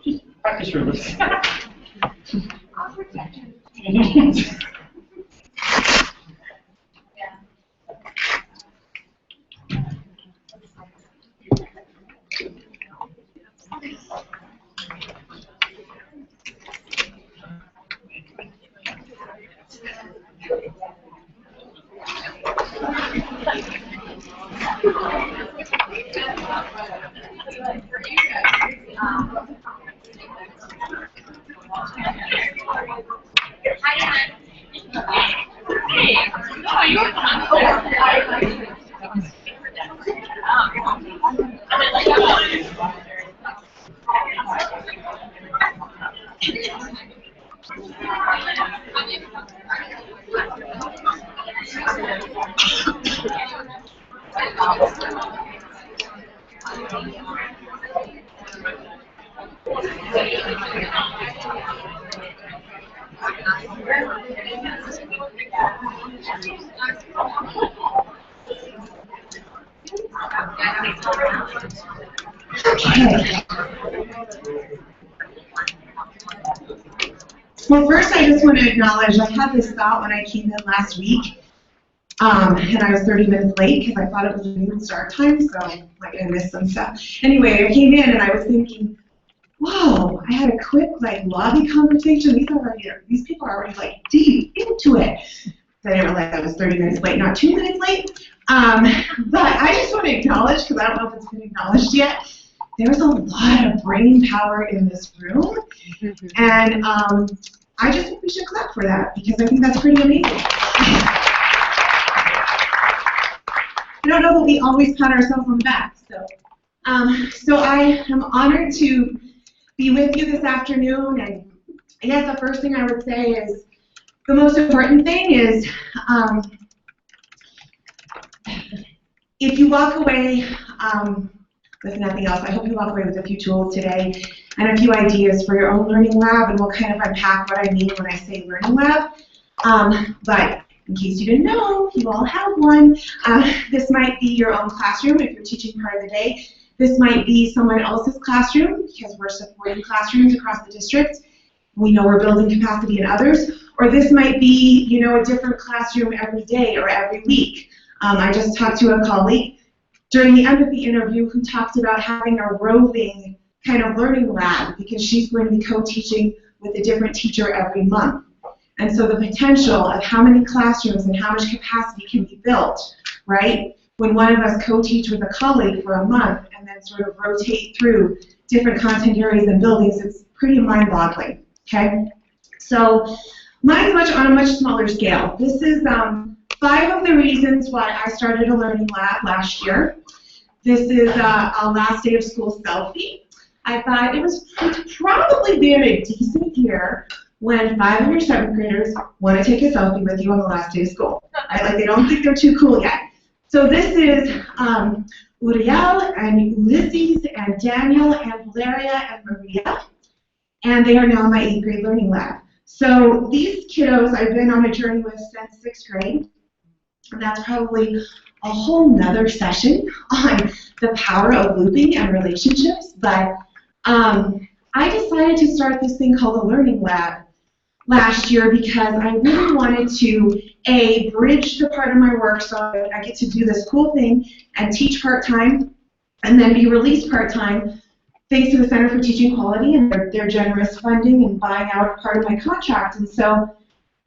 Just practice rumors. Okay. Well, first I just want to acknowledge I had this thought when I came in last week, and I was 30 minutes late because I thought it was a noon start time, so like I missed some stuff. Anyway, I came in and I was thinking, whoa, I had a quick like lobby conversation. These people are already like deep into it. So I didn't realize I was 30 minutes late, not 2 minutes late. But I just want to acknowledge, because I don't know if it's been acknowledged yet, there's a lot of brain power in this room, and I just think we should clap for that, because I think that's pretty amazing. I don't know that we always pat ourselves on the back, so I am honored to be with you this afternoon, and I guess the first thing I would say is the most important thing is if you walk away with nothing else, I hope you walk away with a few tools today and a few ideas for your own learning lab, and we'll kind of unpack what I mean when I say learning lab. But in case you didn't know, you all have one. This might be your own classroom if you're teaching part of the day. This might be someone else's classroom because we're supporting classrooms across the district. We know we're building capacity in others. Or this might be, you know, a different classroom every day or every week. I just talked to a colleague during the end of the interview who talked about having a roving kind of learning lab because she's going to be co-teaching with a different teacher every month. And so the potential of how many classrooms and how much capacity can be built, right? When one of us co-teach with a colleague for a month and then sort of rotate through different content areas and buildings, it's pretty mind-boggling, okay? So mine's on a much smaller scale. This is 5 of the reasons why I started a learning lab last year. This is a last day of school selfie. I thought it's probably been a decent year when 5 of your 7th graders want to take a selfie with you on the last day of school. Right? Like they don't think they're too cool yet. So this is Uriel and Ulysses and Daniel and Valeria and Maria, and they are now in my 8th grade learning lab. So these kiddos I've been on a journey with since 6th grade. And that's probably a whole nother session on the power of looping and relationships. But I decided to start this thing called a learning lab last year because I really wanted to, A, bridge the part of my work so I get to do this cool thing and teach part-time and then be released part-time thanks to the Center for Teaching Quality and their generous funding and buying out part of my contract. And so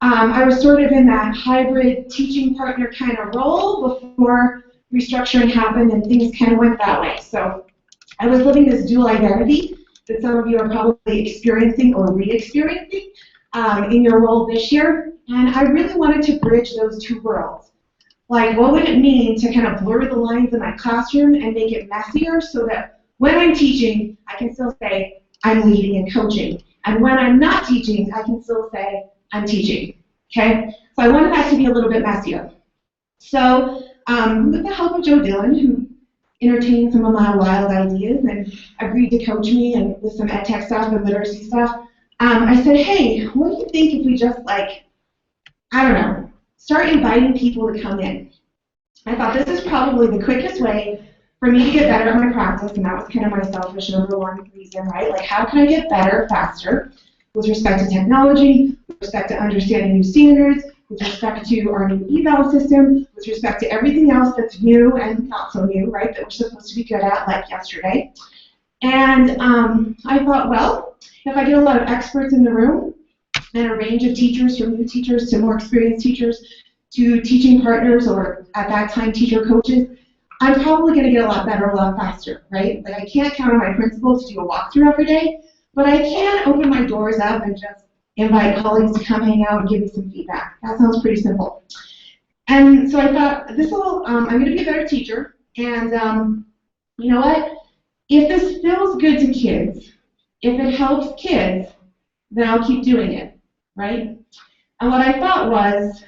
I was sort of in that hybrid teaching partner kind of role before restructuring happened and things kind of went that way. So I was living this dual identity that some of you are probably experiencing or re-experiencing in your role this year. And I really wanted to bridge those 2 worlds. Like, what would it mean to kind of blur the lines in my classroom and make it messier so that when I'm teaching, I can still say I'm leading and coaching. And when I'm not teaching, I can still say I'm teaching, okay? So I wanted that to be a little bit messier. So with the help of Joe Dillon, who entertained some of my wild ideas and agreed to coach me and with some ed tech stuff and literacy stuff, I said, hey, what do you think if we just like, I don't know, start inviting people to come in? I thought this is probably the quickest way for me to get better at my practice, and that was kind of my selfish number one reason, right? Like, how can I get better faster with respect to technology, with respect to understanding new standards, with respect to our new eval system, with respect to everything else that's new and not so new, right, that we're supposed to be good at, like yesterday. And I thought, well, if I get a lot of experts in the room and a range of teachers, from new teachers to more experienced teachers to teaching partners or at that time teacher coaches, I'm probably going to get a lot better a lot faster, right? Like, I can't count on my principal to do a walkthrough every day, but I can open my doors up and just invite colleagues to come hang out and give me some feedback. That sounds pretty simple. And so I thought, I'm going to be a better teacher, and you know what? If this feels good to kids, if it helps kids, then I'll keep doing it, right? And what I thought was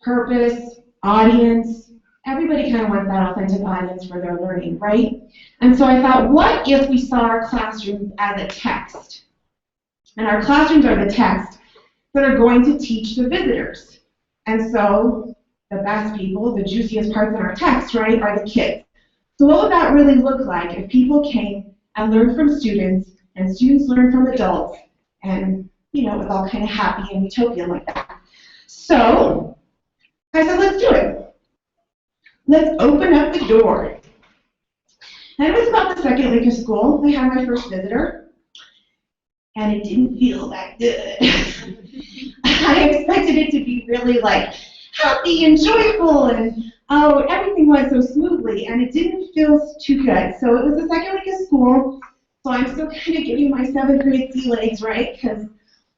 purpose, audience, everybody kind of wants that authentic audience for their learning, right? And so I thought, what if we saw our classrooms as a text? And our classrooms are the text that are going to teach the visitors. And so the best people, the juiciest parts in our text, right, are the kids. So what would that really look like if people came and learned from students, and students learned from adults, and, you know, it was all kind of happy and utopian like that? So I said, let's do it. Let's open up the door. And it was about the second week of school. I had my first visitor, and it didn't feel that good. I expected it to be really like happy and joyful, and oh, everything went so smoothly, and it didn't feel too good. So it was the second week of school, so I'm still kind of giving my 7th grade sea legs, right? Because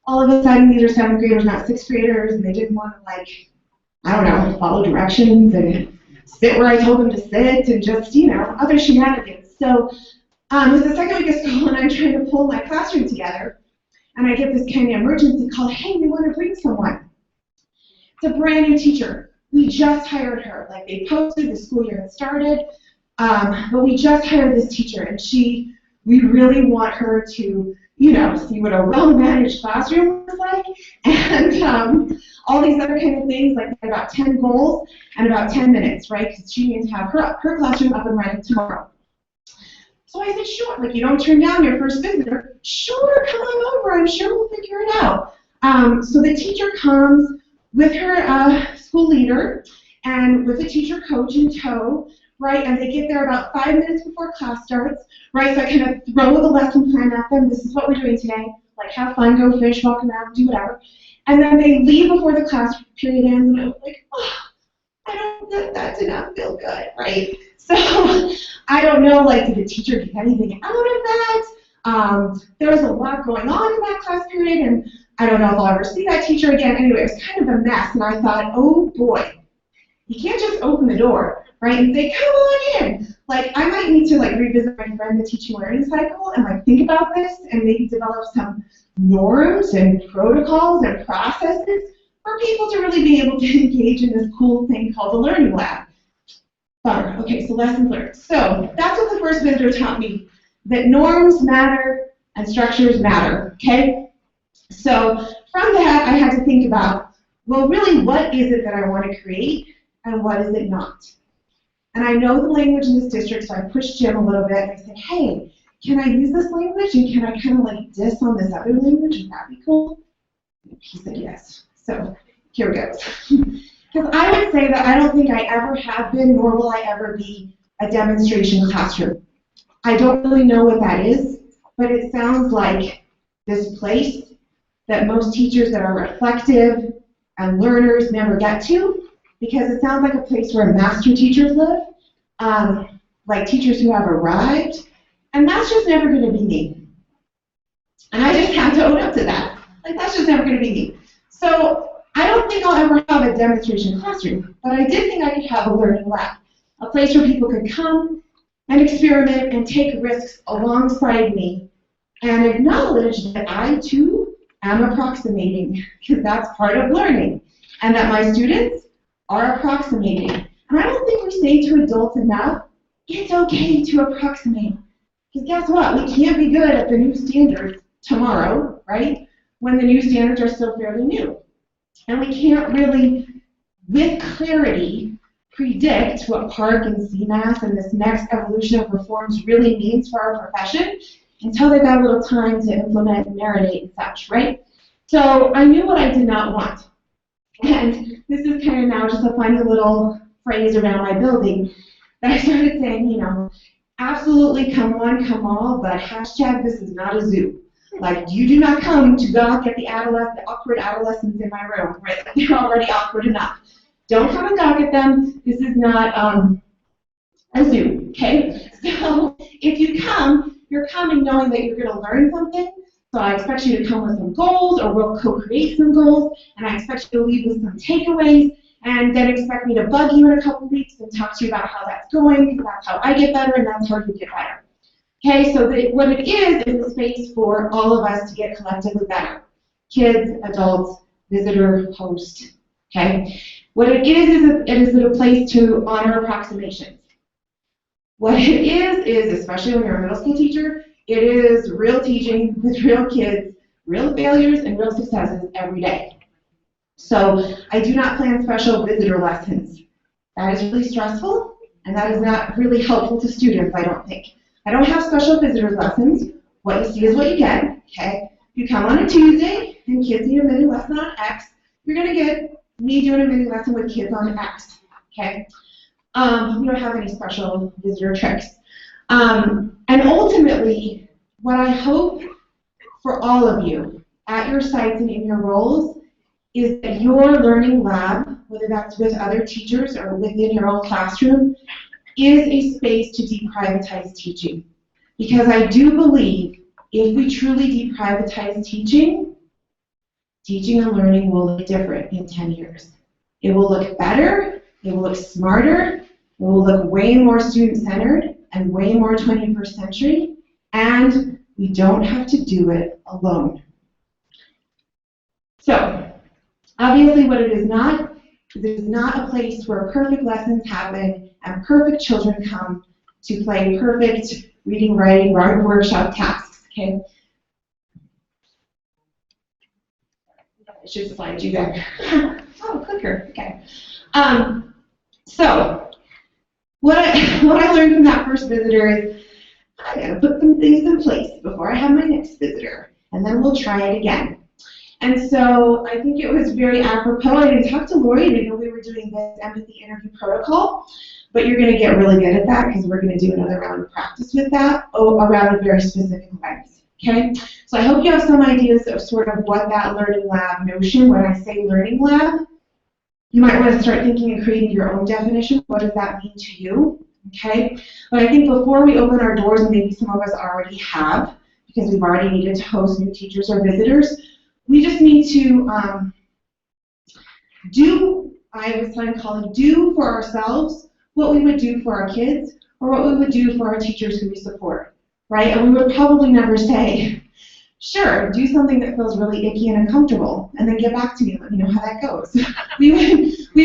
all of a sudden these are 7th graders, not 6th graders, and they didn't want to, like, I don't know, follow directions and sit where I told them to sit and just, you know, other shenanigans. So it was the second week of school, and I'm trying to pull my classroom together, and I get this kind of emergency call, hey, we want to bring someone. It's a brand new teacher. We just hired her. Like, they posted, the school year had started, but we just hired this teacher, and we really want her to, you know, see what a well-managed classroom was like, and all these other kind of things, like about 10 goals and about 10 minutes, right? Because she needs to have her classroom up and running tomorrow. So I said, sure, like, you don't turn down your first visitor. Sure, come on over, I'm sure we'll figure it out. So the teacher comes with her school leader and with a teacher coach in tow, right? And they get there about 5 minutes before class starts, right? So I kind of throw the lesson plan at them. This is what we're doing today. Like, have fun, go fish, walk around, do whatever. And then they leave before the class period ends, and I was like, oh, that did not feel good, right? So I don't know, like, did the teacher get anything out of that? There was a lot going on in that class period, and I don't know if I'll ever see that teacher again. Anyway, it was kind of a mess, and I thought, oh boy, you can't just open the door, right, and say, come on in. Like, I might need to, like, revisit my friend the teaching learning cycle and, like, think about this and maybe develop some norms and protocols and processes for people to really be able to engage in this cool thing called the learning lab. Bummer. Okay, so lessons learned. So that's what the first visitor taught me, that norms matter and structures matter, okay? So from that, I had to think about, well, really, what is it that I want to create and what is it not? And I know the language in this district, so I pushed Jim a little bit and I said, hey, can I use this language and can I kind of like diss on this other language? Would that be cool? He said yes. So here it goes. Because I would say that I don't think I ever have been, nor will I ever be, a demonstration classroom. I don't really know what that is, but it sounds like this place that most teachers that are reflective and learners never get to, because it sounds like a place where master teachers live, like teachers who have arrived, and that's just never going to be me. And I just have to own up to that. Like, that's just never going to be me. So I don't think I'll ever have a demonstration classroom, but I did think I could have a learning lab, a place where people could come and experiment and take risks alongside me and acknowledge that I, too, am approximating, because that's part of learning, and that my students are approximating. And I don't think we say to adults enough, it's okay to approximate. Because guess what? We can't be good at the new standards tomorrow, right? When the new standards are still fairly new. And we can't really, with clarity, predict what PARC and CMAS and this next evolution of reforms really means for our profession until they've got a little time to implement and marinate and such, right? So I knew what I did not want. And this is kind of now just a funny little phrase around my building that I started saying, you know, absolutely come one, come all, but hashtag this is not a zoo. Like, you do not come to gawk at the awkward adolescents in my room, right? They're already awkward enough. Don't come and gawk at them. This is not a zoo, okay? So if you come, you're coming knowing that you're going to learn something. So I expect you to come with some goals, or we'll co-create some goals, and I expect you to leave with some takeaways, and then expect me to bug you in a couple weeks and talk to you about how that's going, because that's how I get better, and that's how you get better. Okay, so what it is a space for all of us to get collectively better. Kids, adults, visitor, host, okay? What it is a place to honor approximations. What it is, especially when you're a middle school teacher, it is real teaching with real kids, real failures and real successes every day. So I do not plan special visitor lessons. That is really stressful, and that is not really helpful to students, I don't think. I don't have special visitors lessons. What you see is what you get, okay? If you come on a Tuesday and kids need a mini lesson on X, you're going to get me doing a mini lesson with kids on X, okay? We don't have any special visitor tricks. And ultimately, what I hope for all of you at your sites and in your roles is that your learning lab, whether that's with other teachers or within your own classroom, is a space to deprivatize teaching. Because I do believe if we truly deprivatize teaching, teaching and learning will look different in 10 years. It will look better, it will look smarter, it will look way more student-centered and way more 21st century, and we don't have to do it alone. So, obviously what it is not a place where perfect lessons happen and perfect children come to play perfect reading, writing, workshop tasks, okay? I should slide you there. Oh, clicker, okay. So, what I learned from that first visitor is I gotta put some things in place before I have my next visitor, and then we'll try it again. And so I think it was very apropos. I didn't talk to Lori, I didn't know we were doing this empathy interview protocol, but you're gonna get really good at that because we're gonna do another round of practice with that around a very specific lens, okay? So I hope you have some ideas of sort of what that learning lab notion, when I say learning lab, you might want to start thinking and creating your own definition. What does that mean to you? Okay? But I think before we open our doors, and maybe some of us already have, because we've already needed to host new teachers or visitors, we just need to I was telling colleagues, do for ourselves what we would do for our kids or what we would do for our teachers who we support, right? And we would probably never say, sure, do something that feels really icky and uncomfortable, and then get back to me and let me know how that goes. we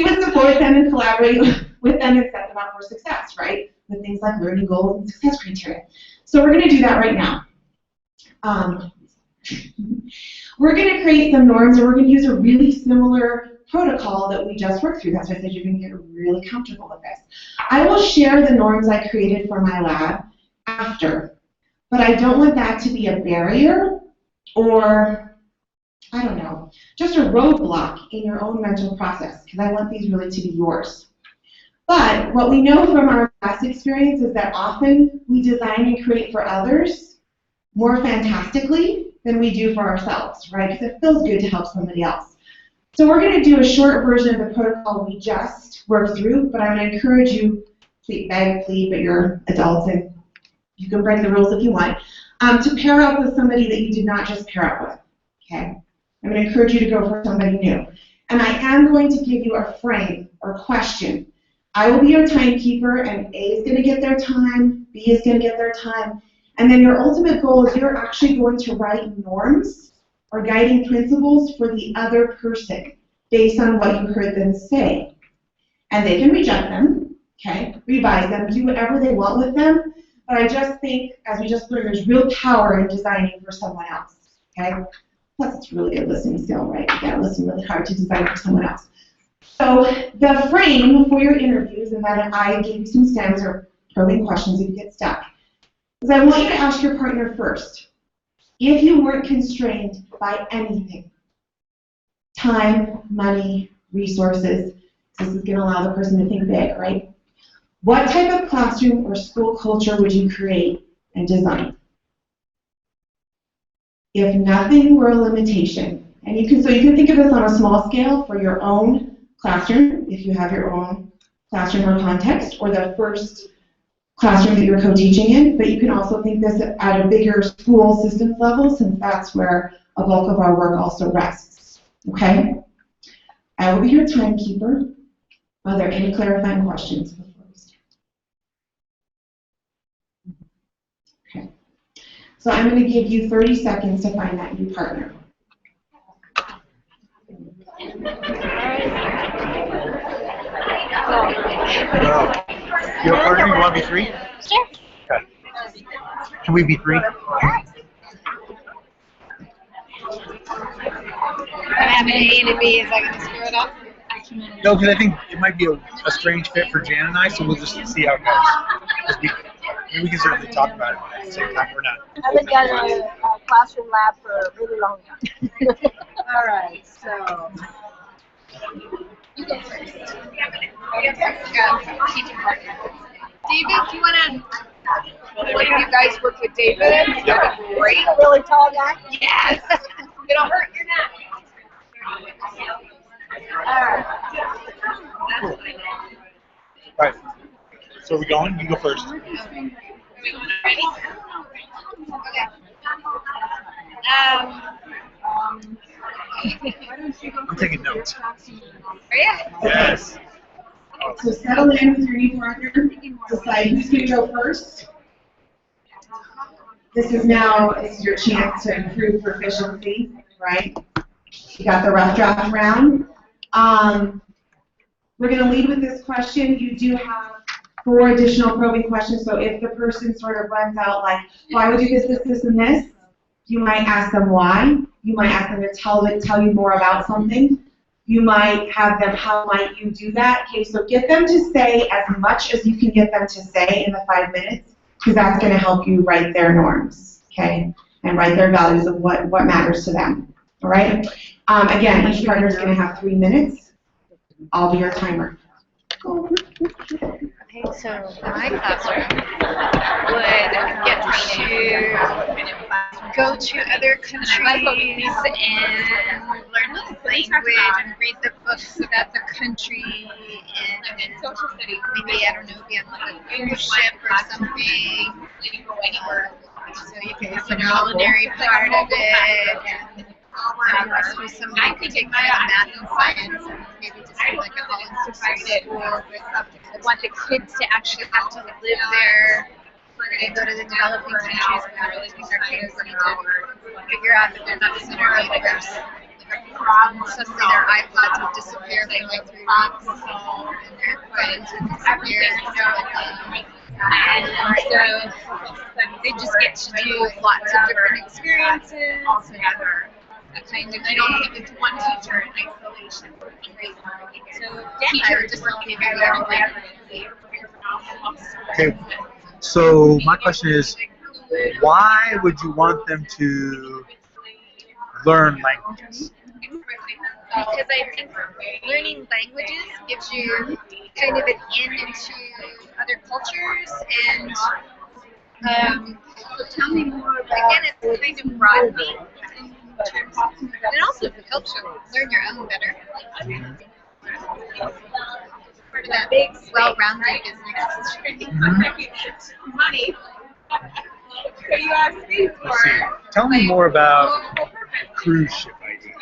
would support them and collaborate with them and set them up for success, right? With things like learning goals and success criteria. So we're going to do that right now. We're going to create some norms, and we're going to use a really similar protocol that we just worked through. That's why I said you're going to get really comfortable with this. I will share the norms I created for my lab after, but I don't want that to be a barrier or, I don't know, just a roadblock in your own mental process, because I want these really to be yours. But what we know from our past experience is that often we design and create for others more fantastically than we do for ourselves, right? Because it feels good to help somebody else. So we're going to do a short version of the protocol we just worked through, but I would encourage you, beg, plead, but you're adults and you can break the rules if you want, to pair up with somebody that you did not just pair up with, okay? I'm going to encourage you to go for somebody new. And I am going to give you a frame or question. I will be your timekeeper, and A is going to get their time, B is going to get their time, and then your ultimate goal is you're actually going to write norms or guiding principles for the other person based on what you heard them say. And they can reject them, okay, revise them, do whatever they want with them, but I just think, as we just learned, there's real power in designing for someone else, okay? Plus, it's really good listening skill, right? You gotta listen really hard to design for someone else. So the frame for your interviews, and then I gave you some stems or probing questions if you get stuck, is I want you to ask your partner first, if you weren't constrained by anything, time, money, resources, this is going to allow the person to think big, right? What type of classroom or school culture would you create and design? If nothing were a limitation, and you can think of this on a small scale for your own classroom, if you have your own classroom or context, or the first classroom that you're co-teaching in, but you can also think this at a bigger school systems level, since that's where a bulk of our work also rests. Okay? I will be your timekeeper. Are there any clarifying questions before we start? Okay. So I'm going to give you 30 seconds to find that new partner. Your partner, you want to be three? Sure. Okay. Can we be three? I have an A and a B. Is that going to screw it up? No, because I think it might be a strange fit for Jan and I, so we'll just see how it goes. We can certainly talk about it at the same time. We're not. I've been down in a classroom lab for a really long time. All right, so. You go first. Teaching partner. David, do you want to? One of you guys work with David. That'd be great. A really tall guy? Yes. It'll hurt your neck. All right. All right. So are we going? You go first. Ready? Okay. I'm taking notes. Are you? Yes. So settle in with your new partner. Decide who's going to go first. This is your chance to improve proficiency, right? You got the rough draft round. We're going to lead with this question. You do have 4 additional probing questions, so if the person sort of runs out like, why would you do this, and this, you might ask them why. You might ask them to tell you more about something. You might have them, how might you do that? Okay, so get them to say as much as you can get them to say in the 5 minutes, because that's going to help you write their norms, okay, and write their values of what matters to them, all right? Again, each partner is going to have 3 minutes. I'll be your timer. Okay, so my classroom would get to go to other countries and learn the language and read the books about the country and maybe, I don't know, be on like a cruise ship or something. So you can do the culinary part of it. And through some take math and science, and maybe just do like an all-inclusive school. I want the kids to actually have to live there. They go to the developing countries, and I really think our kids need to figure out that they're not centered universe. Suddenly their iPods would disappear for like 3 weeks, and their phones would disappear and stuff like that. And so they just get to do lots of different experiences. And kind of you don't keep it to one teacher in isolation. So teacher just don't give you everything. Okay. So my question is, why would you want them to learn languages? Because I think learning languages gives you kind of an in into other cultures, and so tell me more about, again, it's kind of broadening in terms of, it also helps you learn your own better. Part of that big, well-rounded business. Money. So you have space for. Tell me more about cruise ship idea.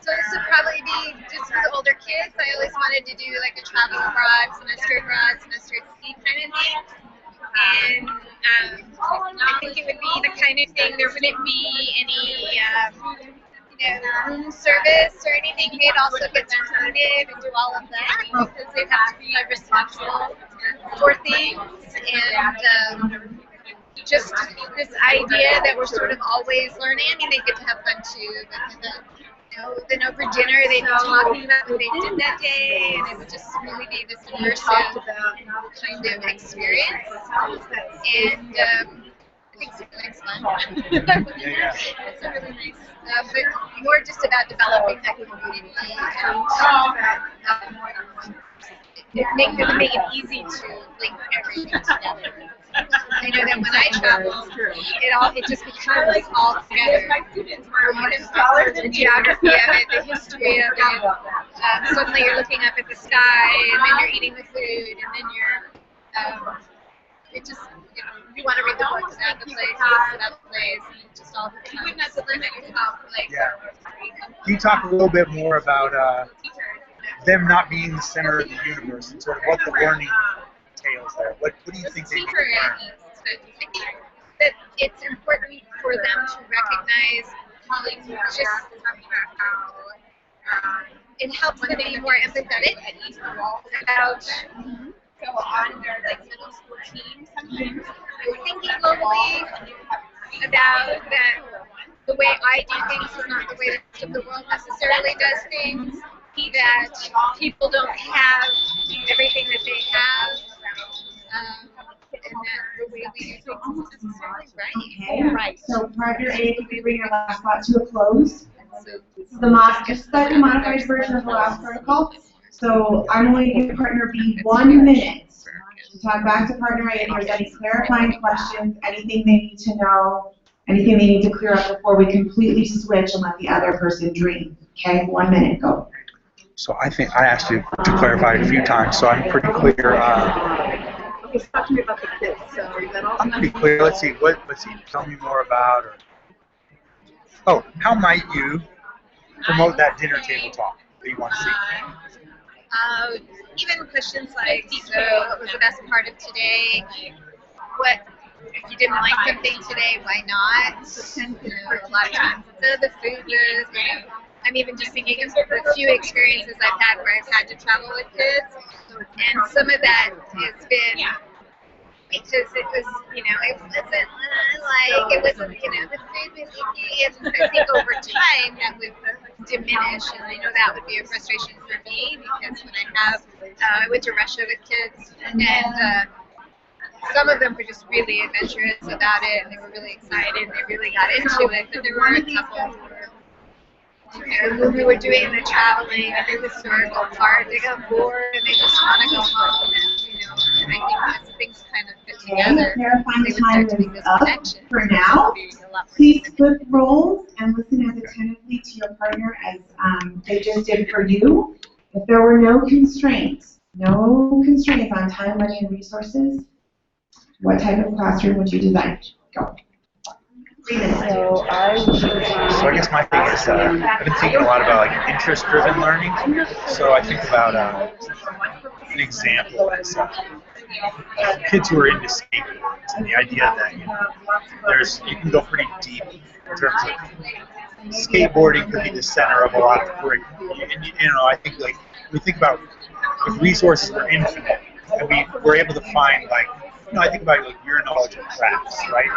So this would probably be just for the older kids. I always wanted to do like a travel abroad, semester at sea kind of thing. And I think it would be the kind of thing, there wouldn't be any room service or anything. They'd also get to clean and do all of that because they'd have to be responsible for things. And just this idea that we're sort of always learning. I mean, they get to have fun too, but then over dinner they'd be talking about what they did that day, and it would just really be this immersive kind of experience. And I think sibyling's fun. It's a really nice, but more just about developing that community and make it easy to link everything together. I know that when I travel, it just becomes all together. The geography of it, the history of it. Suddenly you're looking up at the sky, and then you're eating the food, and then you're. It just, you want to read the books at the place, and it just all becomes. Yeah. Can you talk a little bit more about them not being the center of the universe and sort of what the learning entails there? What do you think they need to learn? I think that it's important for them to recognize just it helps them be more empathetic about go on their middle school team sometimes. Thinking globally about that the way I do things is not the way the rest of the world necessarily does things. That people don't have everything that they have, and that the way we do things isn't necessarily right. Okay, right. So partner A, if you could bring your last thought to a close. The slightly modified version of the last protocol. So I'm going to give partner B 1 minute to talk back to partner A if there's any clarifying questions, anything they need to know, anything they need to clear up before we completely switch and let the other person dream. Okay, 1 minute, go. So I think I asked you to clarify it a few times, so I'm pretty clear. Okay, talk to me about the kids. So I'm pretty clear. Let's see. Tell me more about. How might you promote that dinner table talk that you want to see? Even questions like, so what was the best part of today? What if you didn't like something today? Why not? A lot of times, the food was. I'm even just thinking of the few experiences I've had where I've had to travel with kids, and some of that has been because it was, it wasn't, the food was icky, and I think over time that would diminish, and I know that would be a frustration for me because when I went to Russia with kids, and some of them were just really adventurous about it, and they were really excited, and they really got into it, but there were a couple who were when we were doing the traveling and the historical part, they got bored and they just want to go home. And I think as things kind of fit together, Clarifying they the would time start to make is this up connection. for now. Please flip roles and listen as attentively to your partner as they just did for you. If there were no constraints on time, money, and resources, what type of classroom would you design? Go. 3 minutes. So I guess my thing is I've been thinking a lot about interest-driven learning. So I think about an example is kids who are into skateboards and the idea that you can go pretty deep in terms of skateboarding could be the center of a lot of curriculum. And I think when we think about if resources are infinite and we're able to find I think about your knowledge of crafts, right?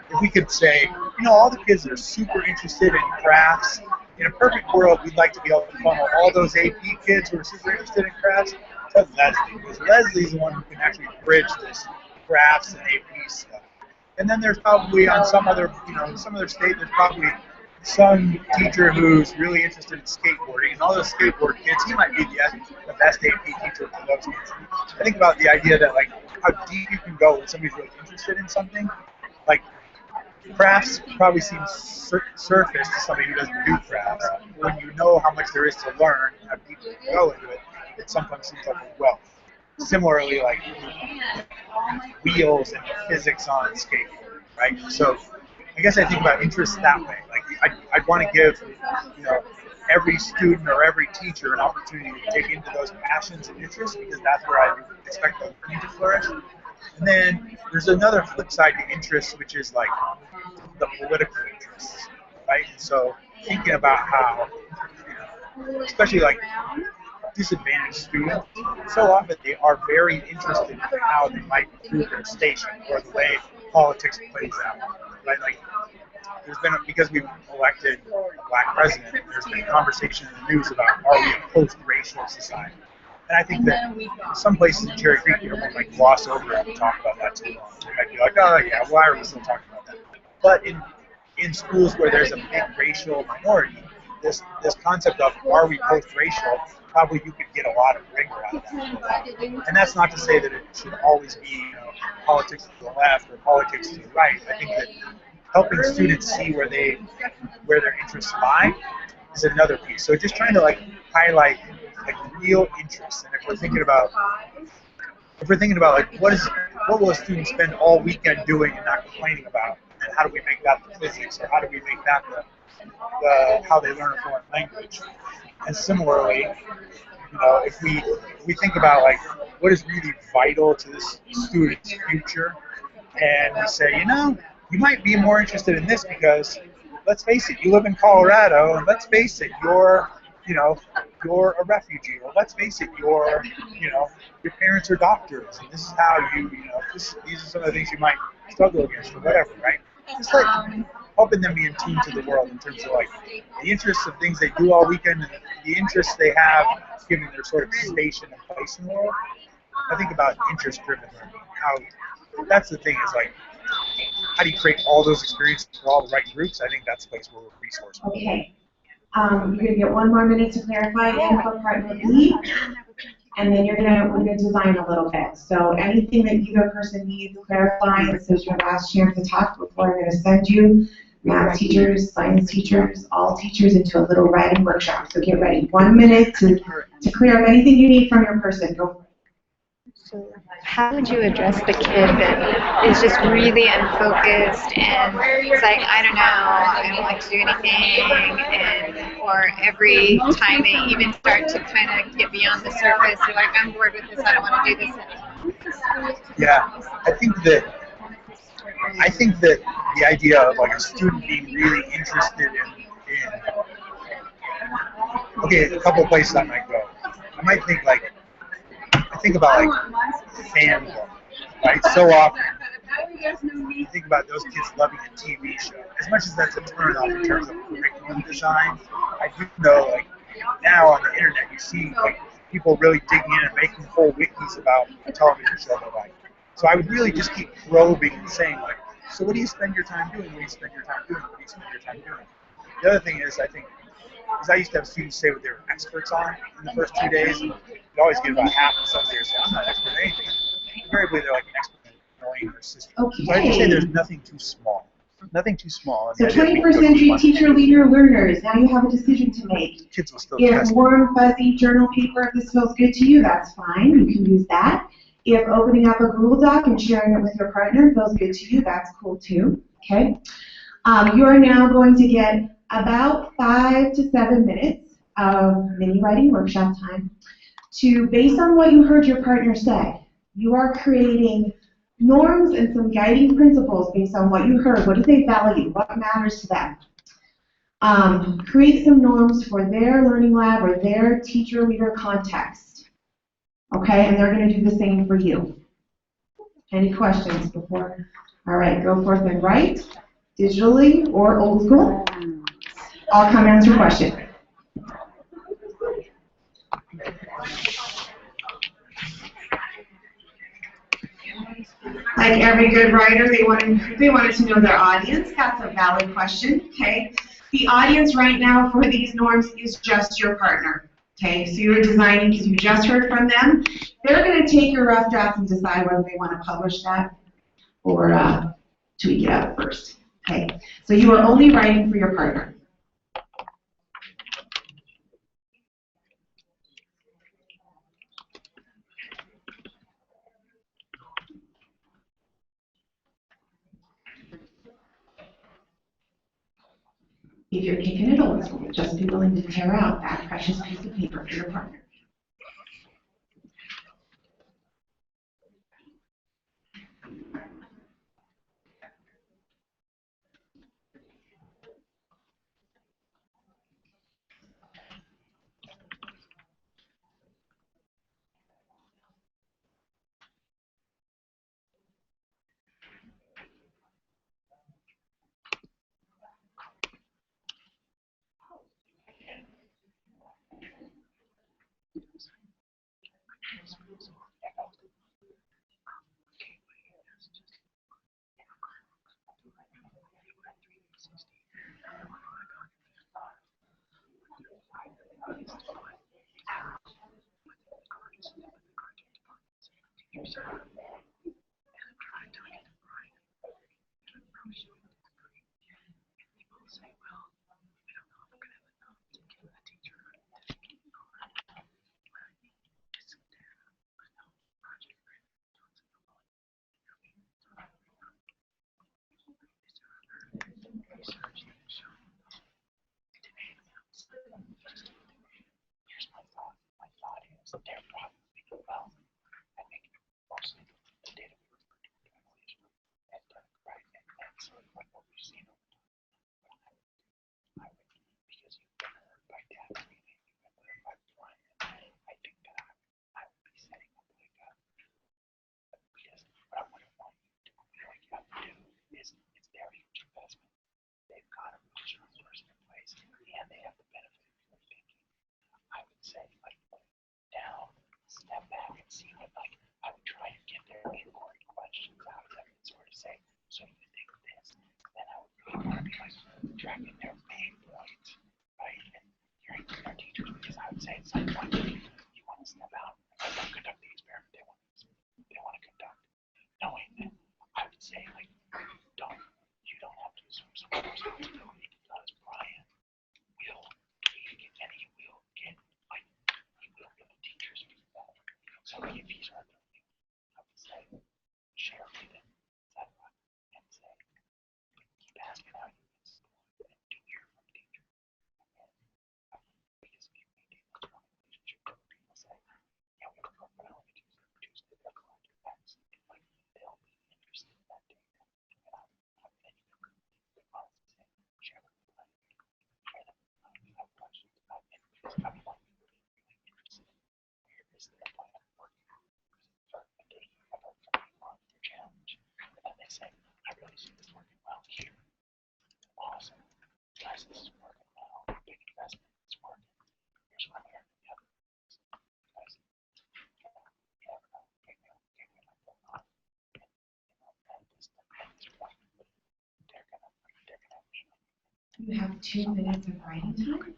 If we could say, all the kids that are super interested in crafts, in a perfect world, we'd like to be able to funnel all those AP kids who are super interested in crafts to Leslie, because Leslie's the one who can actually bridge this crafts and AP stuff. And then there's probably on some other state, there's probably some teacher who's really interested in skateboarding, and all those skateboard kids, he might be the best AP teacher for those kids. I think about the idea that how deep you can go when somebody's really interested in something. Crafts probably seem surface to somebody who doesn't do crafts. When you know how much there is to learn, how deep you can go into it, it sometimes seems like a wealth. Similarly, wheels and physics on skateboard, right? So I guess I think about interest that way. I'd want to give, every student or every teacher an opportunity to dig into those passions and interests, because that's where I expect them to flourish. And then there's another flip side to interest, which is the political interests, right? So thinking about how, especially disadvantaged students, so often they are very interested in how they might improve their station or the way politics plays out. Right? Like, there's been, because we've elected a black president, there's been conversation in the news about, are we a post-racial society? And I think that some places in Cherry Creek, might like gloss over it and talk about that too long. They might be like, oh yeah, why are we still talking about that? But in schools where there's a big racial minority, this concept of, are we post-racial, probably you could get a lot of rigor out of that. And that's not to say that it should always be politics to the left or politics to the right. I think that helping students see where their interests lie is another piece. So just trying to like highlight like real interests. And if we're thinking about like what will a student spend all weekend doing and not complaining about, and how do we make that the physics, or how do we make that the how they learn a foreign language? And similarly, if we think about like what is really vital to this student's future, and we say, you might be more interested in this because, let's face it, you live in Colorado, and let's face it, you're a refugee, or let's face it, your parents are doctors, and this is how these are some of the things you might struggle against, or whatever, right? Just like helping them be in tune to the world in terms of like the interests of things they do all weekend, and the interests they have given their sort of station and place in the world. I think about interest-driven learning. How that's the thing is like, how do you create all those experiences for all the right groups? I think that's the place where we're resourced. Okay. You're going to get 1 more minute to clarify and for partner B, and then we're going to design a little bit. So anything that either person needs clarifying, this is your last chance to talk before I'm going to send you, math teachers, science teachers, all teachers, into a little writing workshop. So get ready. 1 minute to clear up anything you need from your person. Go for it. So how would you address the kid that is just really unfocused and it's like, I don't know, I don't like to do anything, or every time they even start to kind of get beyond the surface, they're like, I'm bored with this, I don't want to do this. Yeah, I think that the idea of like a student being really interested in okay, a couple of places I might go. I might think like, I think about like fandom, right? So often, you think about those kids loving a TV show. As much as that's a turn off in terms of curriculum design, I do know like now on the internet you see like people really digging in and making whole wikis about a television show they like. So I would really just keep probing and saying like, so what do you spend your time doing? What do you spend your time doing? What do you spend your time doing? The other thing is, I think, because I used to have students say what they were experts on in the first 2 days, and you always get about half of some years say, I'm not an expert in anything. Invariably, they're like an expert in knowing their system. Okay. So I just say there's nothing too small. Nothing too small. So 21st century teacher, leader, learners, now you have a decision to make. Kids will still If test warm, fuzzy journal paper, if this feels good to you, that's fine. You can use that. If opening up a Google Doc and sharing it with your partner feels good to you, that's cool too. Okay. You are now going to get about 5 to 7 minutes of mini writing workshop time to, based on what you heard your partner say, you are creating norms and some guiding principles based on what you heard. What do they value? What matters to them? Create some norms for their learning lab or their teacher-leader context. Okay, and they're going to do the same for you. Any questions before? All right, go forth and write, digitally or old school. I'll come answer your question. Like every good writer, they wanted to know their audience. That's a valid question. Okay. The audience right now for these norms is just your partner. Okay. So you're designing because you just heard from them. They're going to take your rough draft and decide whether they want to publish that or tweak it out first. Okay. So you are only writing for your partner. If you're kicking it old school, just be willing to tear out that precious piece of paper for your partner. You have 2 minutes of writing time.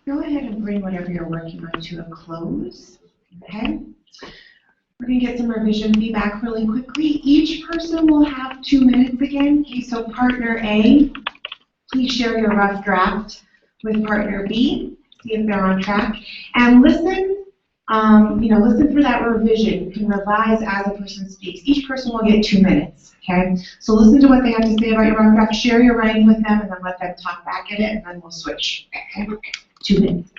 Go ahead and bring whatever you're working on to a close, okay? We're going to get some revision feedback really quickly. Each person will have 2 minutes again. Okay, so partner A, please share your rough draft with partner B, see if they're on track, and listen. Listen for that revision. You can revise as a person speaks. Each person will get 2 minutes, okay? So listen to what they have to say about your rough draft, share your writing with them, and then let them talk back at it, and then we'll switch, okay? 2 minutes.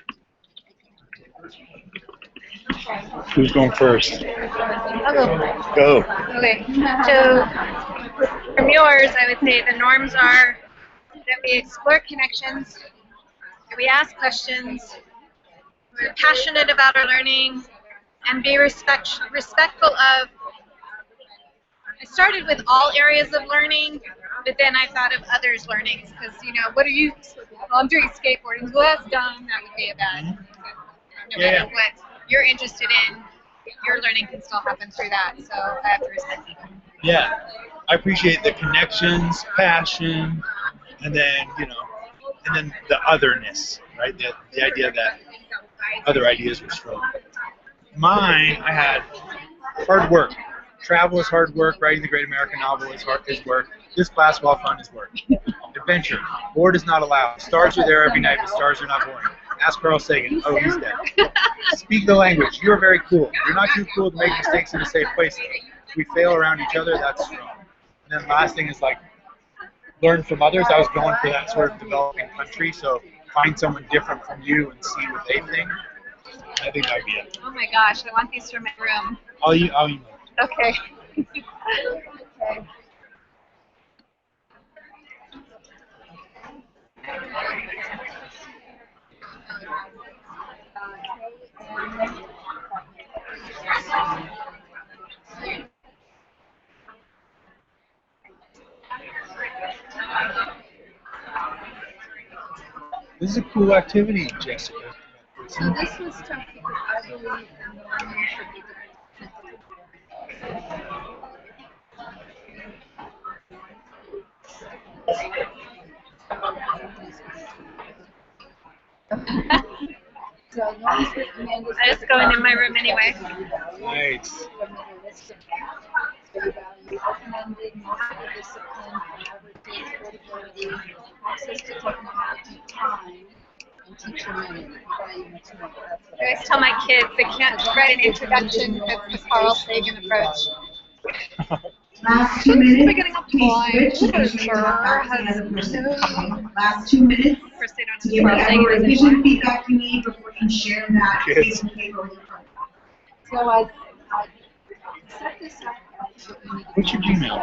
Who's going first? I'll go. Go. Okay. So from yours, I would say the norms are that we explore connections, that we ask questions, we're passionate about our learning, and be respectful of. I started with all areas of learning, but then I thought of others' learnings because what are you? Well, I'm doing skateboarding. Well, that's dumb. That would be a bad. No matter what you're interested in, your learning can still happen through that. So I have to respect people. Yeah, I appreciate the connections, passion, and then the otherness, right? The idea that other ideas were strong. Mine, I had hard work. Travel is hard work. Writing the great American novel is work. This class, while fun, is work. Adventure. Bored is not allowed. Stars are there every night, but stars are not boring. Ask Carl Sagan. Oh, he's dead. Speak the language. You are very cool. You're not too cool to make mistakes in a safe place. If we fail around each other, that's strong. And then last thing is like learn from others. I was going for that sort of developing country, so find someone different from you and see what they think. I think that would be it. Oh my gosh, I want these for my room. I'll email. Okay. Okay. This is a cool activity, Jessica. So this was tough because I believe in the learning should be So I just go in my room anyway. Nice. Access to technology, time, and teacher money. I always tell my kids they can't write an introduction because it's the Carl Sagan approach. Last 2 We're minutes, getting a please switch and make sure to talk back to the other person. Last 2 minutes First they don't to give Carl whatever Sagan revision anymore. feedback you need before you share that Yes. piece of paper with your partner. So I set this up. What's your Gmail?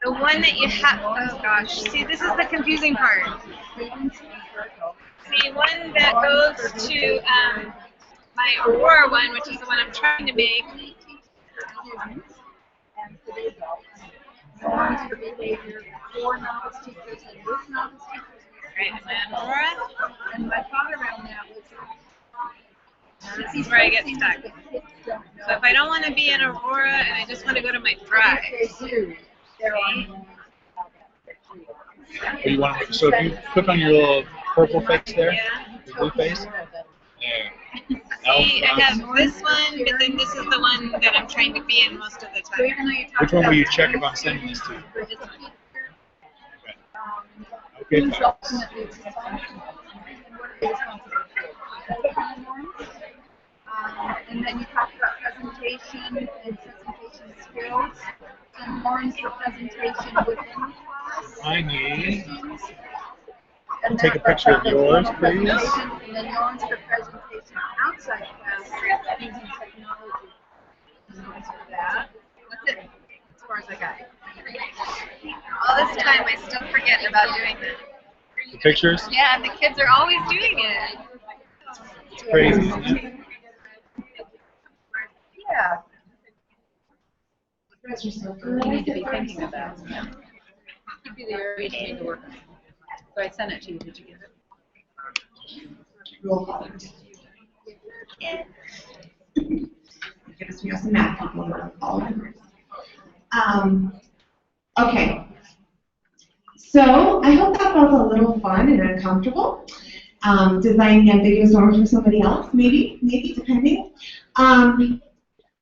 The one that you have, oh gosh, see this is the confusing part. The one that goes to my Aurora one, which is the one I'm trying to make. And for the adults. Norms for behavior for novice teachers and with novice teachers. Right, is that Aurora? And my thought around that was This is where I get stuck. So if I don't want to be in Aurora and I just want to go to my Drive, they do. They're on. What do you want to, so if you click on your little purple face there, yeah. your blue face, there. See, I have this one, but then this is the one that I'm trying to be in most of the time. Which one will you check if I'm sending this to? Okay, fine. And then you talk about presentation and presentation skills and norms for presentation within the class. I need, And take a that- picture of that's yours, the please. presentation, and then norms for presentation outside class using technology. Norms for that. That's it, as far as I got. All this time I still forget about doing that. the pictures? Yeah, the kids are always doing it. It's crazy, isn't it? Yeah. You guys are so You good. need to be thinking about. Give you the area to need to work on. So I sent it to you. Did you get it? Roll call. Because we have some math people that are all members. Okay. So I hope that felt a little fun and uncomfortable. Designing ambiguous norms for somebody else, maybe depending.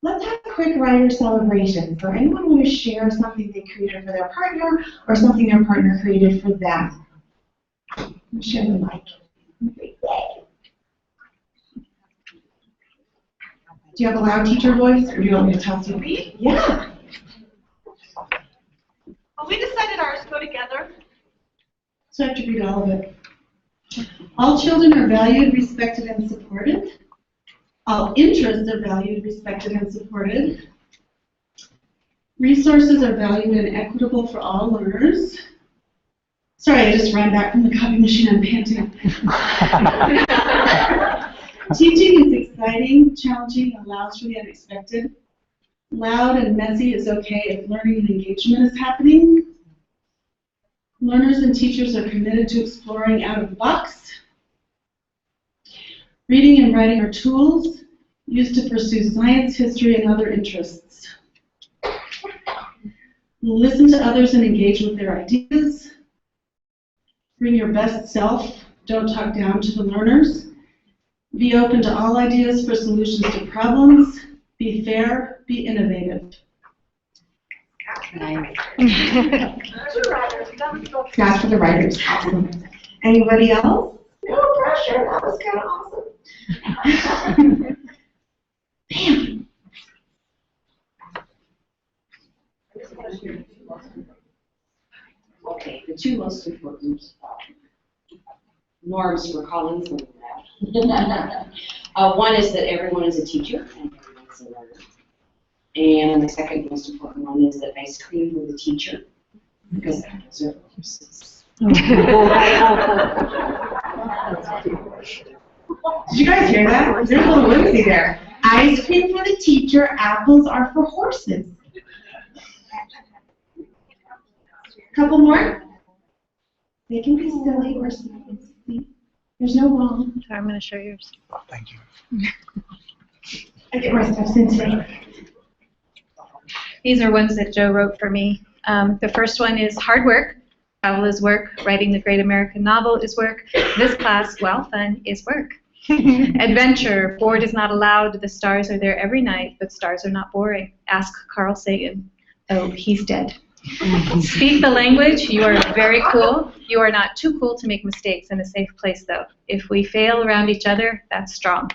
Let's have a quick writer celebration. So anyone want to share something they created for their partner or something their partner created for them? Share the mic. Do you have a loud teacher voice, or do you want me to tell you? Yeah. Well, we decided ours go together. So I have to read all of it. All children are valued, respected, and supported. All interests are valued, respected, and supported. Resources are valued and equitable for all learners. Sorry, I just ran back from the copy machine. I'm panting. Teaching is exciting, challenging, and allows for the unexpected. Loud and messy is okay if learning and engagement is happening. Learners and teachers are committed to exploring out of the box. Reading and writing are tools used to pursue science, history, and other interests. Listen to others and engage with their ideas. Bring your best self. Don't talk down to the learners. Be open to all ideas for solutions to problems. Be fair. Be innovative. Nice. That's for the writers. Awesome. Anybody else? No pressure. That was kind of awesome. Bam. Okay, the two most important norms for Collins and that. One is that everyone is a teacher and everyone's a learner. And the second most important one is that ice cream with a teacher, because apples are horses. Did you guys hear that? There's a little whimsy there. Ice cream for the teacher, apples are for horses. Couple more? They can be silly or sweet. There's no wrong. So I'm going to show yours. Thank you. I get my steps in today. These are ones that Joe wrote for me. The first one is hard work. Travel is work. Writing the great American novel is work. This class, well, fun is work. Adventure. Bored is not allowed. The stars are there every night, but stars are not boring. Ask Carl Sagan. Oh, he's dead. Speak the language. You are very cool. You are not too cool to make mistakes in a safe place, though. If we fail around each other, that's strong.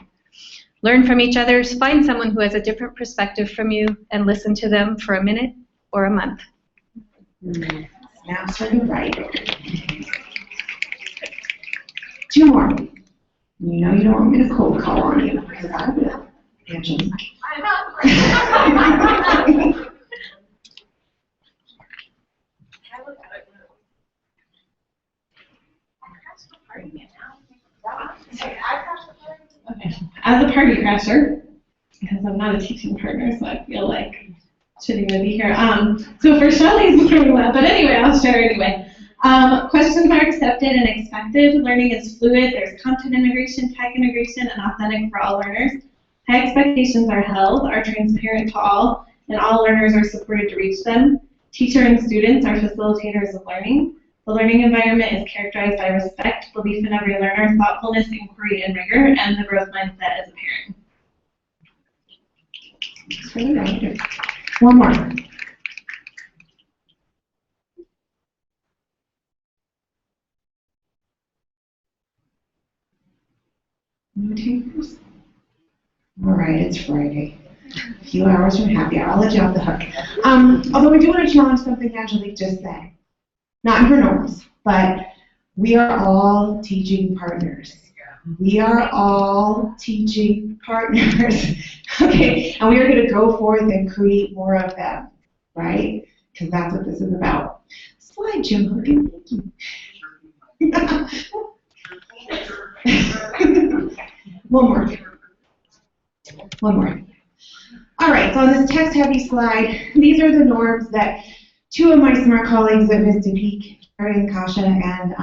Learn from each other. Find someone who has a different perspective from you and listen to them for a minute or a month. Snaps for the writer. Two more. You know you don't want me to cold call on you, because I will. Angela. As a party crasher, because I'm not a teaching partner, so I feel like I shouldn't even be here. So for Shelley's learning lab, but anyway, I'll share anyway. Questions are accepted and expected. Learning is fluid. There's content integration, tag integration, and authentic for all learners. High expectations are held, are transparent to all, and all learners are supported to reach them. Teacher and students are facilitators of learning. The learning environment is characterized by respect, belief in every learner, thoughtfulness, inquiry, and rigor, and the growth mindset is apparent. One more. No takers? All right, it's Friday. A few hours from happy hour. I'll let you off the hook. Although I do want to challenge something Angelique just said. Not in her norms, but we are all teaching partners. We are all teaching partners. Okay, and we are going to go forth and create more of them, right? Because that's what this is about. Slide, Jim Hogan. Thank you. One more. All right, so on this text-heavy slide, these are the norms that two of my smart colleagues at Vista Peak, Arian Kasha and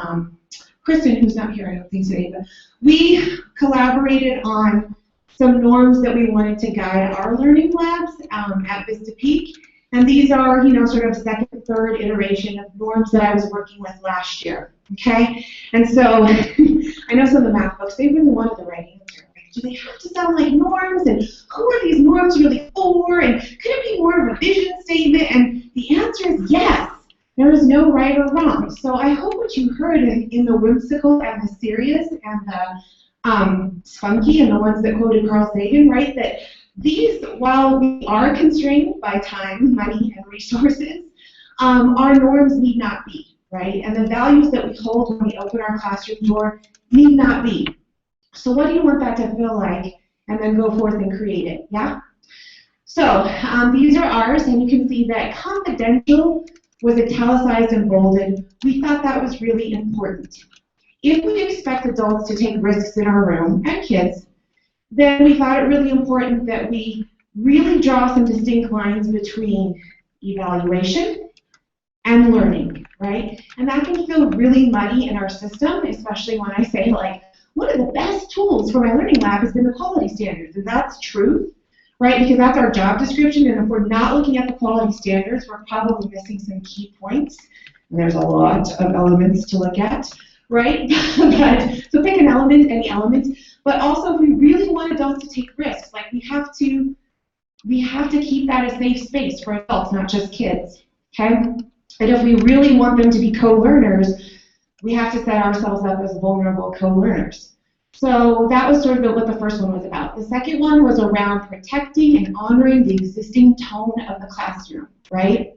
Kristen, who's not here, I don't think today, but we collaborated on some norms that we wanted to guide our learning labs at Vista Peak. And these are, sort of second, third iteration of norms that I was working with last year, okay? And so I know some of the math books, they really wanted the right answer. Do they have to sound like norms? And who are these norms really for? And could it be more of a vision statement? And the answer is yes. There is no right or wrong. So I hope what you heard in the whimsical and the serious and the spunky and the ones that quoted Carl Sagan, right? That these, while we are constrained by time, money, and resources, our norms need not be, right? And the values that we hold when we open our classroom door need not be. So what do you want that to feel like? And then go forth and create it, yeah? So these are ours, and you can see that confidential was italicized and bolded. We thought that was really important. If we expect adults to take risks in our room, and kids, then we thought it really important that we really draw some distinct lines between evaluation and learning, right? And that can feel really muddy in our system, especially when I say, like, one of the best tools for my learning lab has been the quality standards, and that's truth, right? Because that's our job description, and if we're not looking at the quality standards, we're probably missing some key points. And there's a lot of elements to look at, right? So pick an element, any element. But also, if we really want adults to take risks, like we have to keep that a safe space for adults, not just kids, okay? And if we really want them to be co-learners, we have to set ourselves up as vulnerable co-learners. So that was sort of what the first one was about. The second one was around protecting and honoring the existing tone of the classroom, right?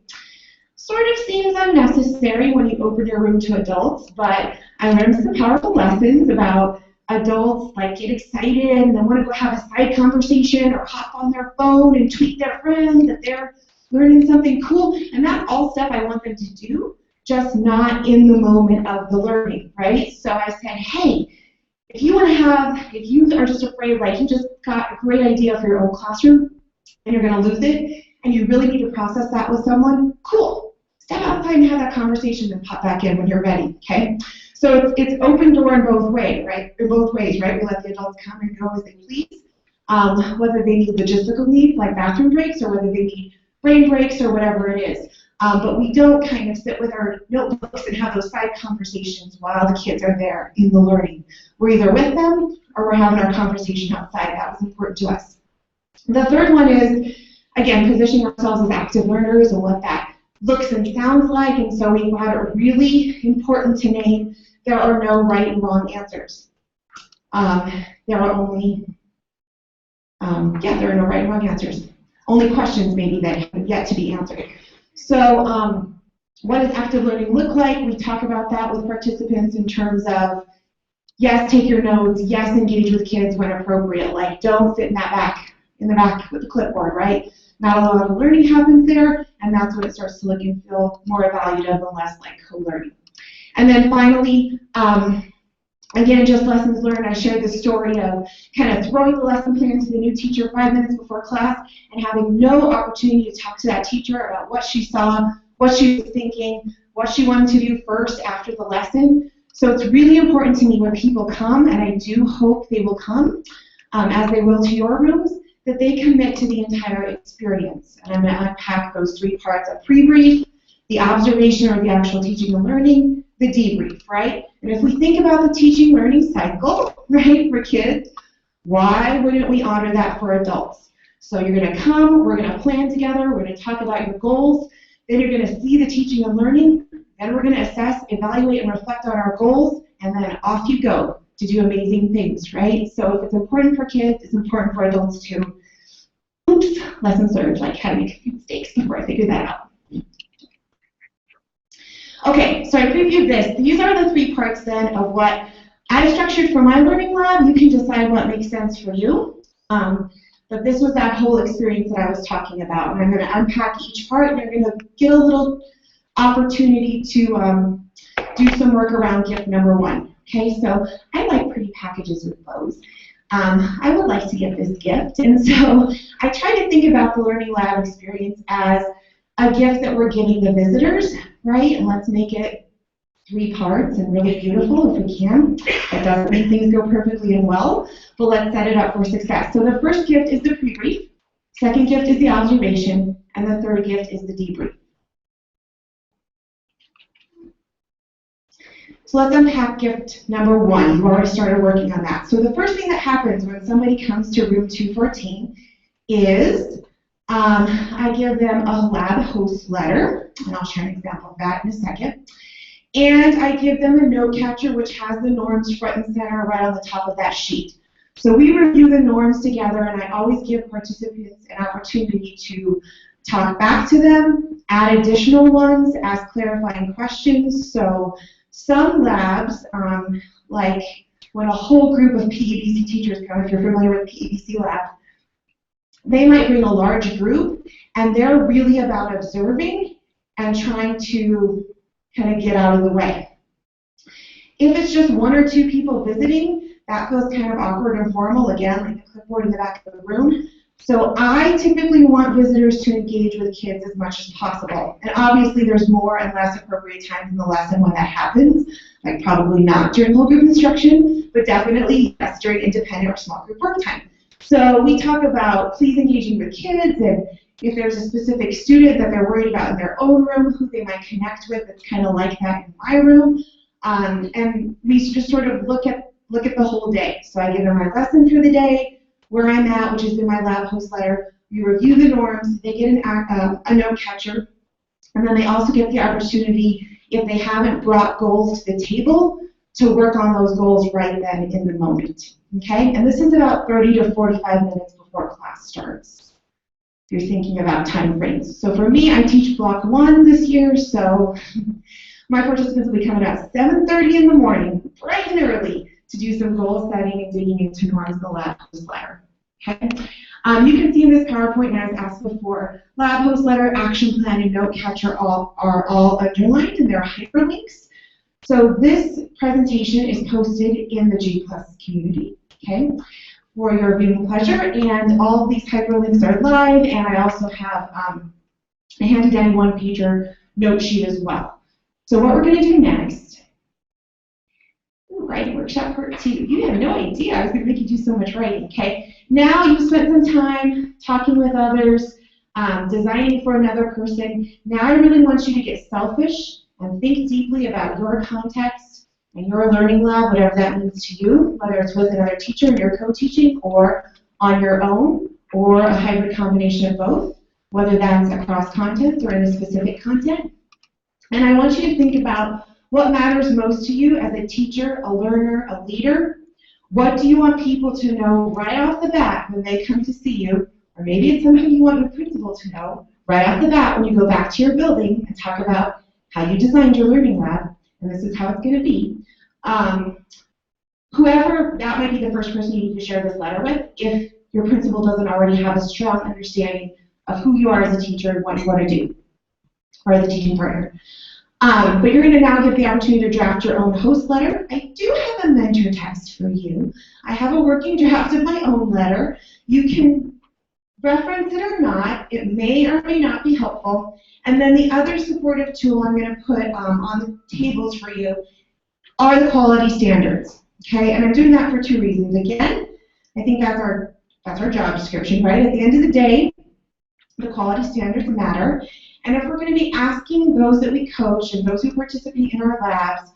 Sort of seems unnecessary when you open your room to adults, but I learned some powerful lessons about adults like get excited and then want to go have a side conversation or hop on their phone and tweet their friend that they're learning something cool. And that's all stuff I want them to do, just not in the moment of the learning, right? So I said, hey, if you are just afraid, like you just got a great idea for your own classroom and you're going to lose it and you really need to process that with someone, cool. Step outside and have that conversation and pop back in when you're ready, okay? So it's open door in both ways, right? We let the adults come and go as they please, whether they need logistical needs like bathroom breaks or whether they need brain breaks or whatever it is. But we don't kind of sit with our notebooks and have those side conversations while the kids are there in the learning. We're either with them or we're having our conversation outside. That was important to us. The third one is, again, positioning ourselves as active learners and what that looks and sounds like. And so we thought it really important to name there are no right and wrong answers. There are only, there are no right and wrong answers. Only questions maybe that have yet to be answered. So what does active learning look like? We talk about that with participants in terms of, yes, take your notes, yes, engage with kids when appropriate. Like, don't sit in the back with the clipboard, right? Not a lot of learning happens there, and that's when it starts to look and feel more evaluative and less like co-learning. And then finally, again, just lessons learned. I shared the story of kind of throwing the lesson plan to the new teacher 5 minutes before class and having no opportunity to talk to that teacher about what she saw, what she was thinking, what she wanted to do first after the lesson. So it's really important to me when people come, and I do hope they will come, as they will to your rooms, that they commit to the entire experience. And I'm going to unpack those three parts: a pre-brief, the observation or the actual teaching and learning, the debrief, right? And if we think about the teaching learning cycle, right, for kids, why wouldn't we honor that for adults? So you're going to come, we're going to plan together, we're going to talk about your goals, then you're going to see the teaching and learning, then we're going to assess, evaluate, and reflect on our goals, and then off you go to do amazing things, right? So if it's important for kids, it's important for adults too. Oops, lessons learned, like had to make a few mistakes before I figured that out. Okay, so I previewed this. These are the three parts then of what I structured for my learning lab. You can decide what makes sense for you. But this was that whole experience that I was talking about. And I'm going to unpack each part, and you're going to get a little opportunity to do some work around gift number one. Okay, so I like pretty packages with bows. I would like to get this gift, and so I try to think about the learning lab experience as a gift that we're giving the visitors, right? And let's make it three parts and really beautiful if we can. That doesn't mean things go perfectly and well, but let's set it up for success. So the first gift is the pre-brief, second gift is the observation, and the third gift is the debrief. So let's unpack gift number one. You've already started working on that. So the first thing that happens when somebody comes to room 214 is I give them a lab host letter, and I'll share an example of that in a second. And I give them a note catcher which has the norms front and center right on the top of that sheet. So we review the norms together, and I always give participants an opportunity to talk back to them, add additional ones, ask clarifying questions. So some labs, like when a whole group of PEBC teachers come, if you're familiar with PEBC lab, they might bring a large group, and they're really about observing and trying to kind of get out of the way. If it's just one or two people visiting, that feels kind of awkward and formal, again, like the clipboard in the back of the room. So I typically want visitors to engage with kids as much as possible. And obviously there's more and less appropriate times in the lesson when that happens, like probably not during whole group instruction, but definitely yes, during independent or small group work time. So we talk about please engaging with kids, and if there's a specific student that they're worried about in their own room, who they might connect with that's kind of like that in my room. And we just sort of look at look at the whole day. So I give them my lesson for the day, where I'm at, which is in my lab host letter. We review the norms. They get a note catcher. And then they also get the opportunity, if they haven't brought goals to the table, to work on those goals right then in the moment. Okay? And this is about 30 to 45 minutes before class starts, if you're thinking about time frames. So for me, I teach block 1 this year, so my participants will be coming out at 7:30 in the morning, bright and early, to do some goal setting and digging into norms in the lab host letter. Okay? You can see in this PowerPoint, and as asked before, lab host letter, action plan, and note catcher are all underlined, and they're hyperlinks. So this presentation is posted in the G+ community, okay, for your viewing pleasure, and all of these hyperlinks are live, and I also have a handy-dandy one-pager note sheet as well. So what we're going to do next, writing workshop part 2. You have no idea I was going to make you do so much writing, okay? Now you've spent some time talking with others, designing for another person. Now I really want you to get selfish and think deeply about your context and your learning lab, whatever that means to you, whether it's with another teacher and you're co-teaching, or on your own, or a hybrid combination of both, whether that's across content or in a specific content. And I want you to think about what matters most to you as a teacher, a learner, a leader. What do you want people to know right off the bat when they come to see you? Or maybe it's something you want your principal to know right off the bat when you go back to your building and talk about how you designed your learning lab, and this is how it's going to be. Whoever, that might be the first person you need to share this letter with, if your principal doesn't already have a strong understanding of who you are as a teacher and what you want to do, or as a teaching partner. But you're going to now get the opportunity to draft your own host letter. I do have a mentor text for you. I have a working draft of my own letter. You can reference it or not. It may or may not be helpful. And then the other supportive tool I'm going to put on the tables for you are the quality standards. Okay, and I'm doing that for 2 reasons. Again, I think that's our job description, right? At the end of the day, the quality standards matter. And if we're going to be asking those that we coach and those who participate in our labs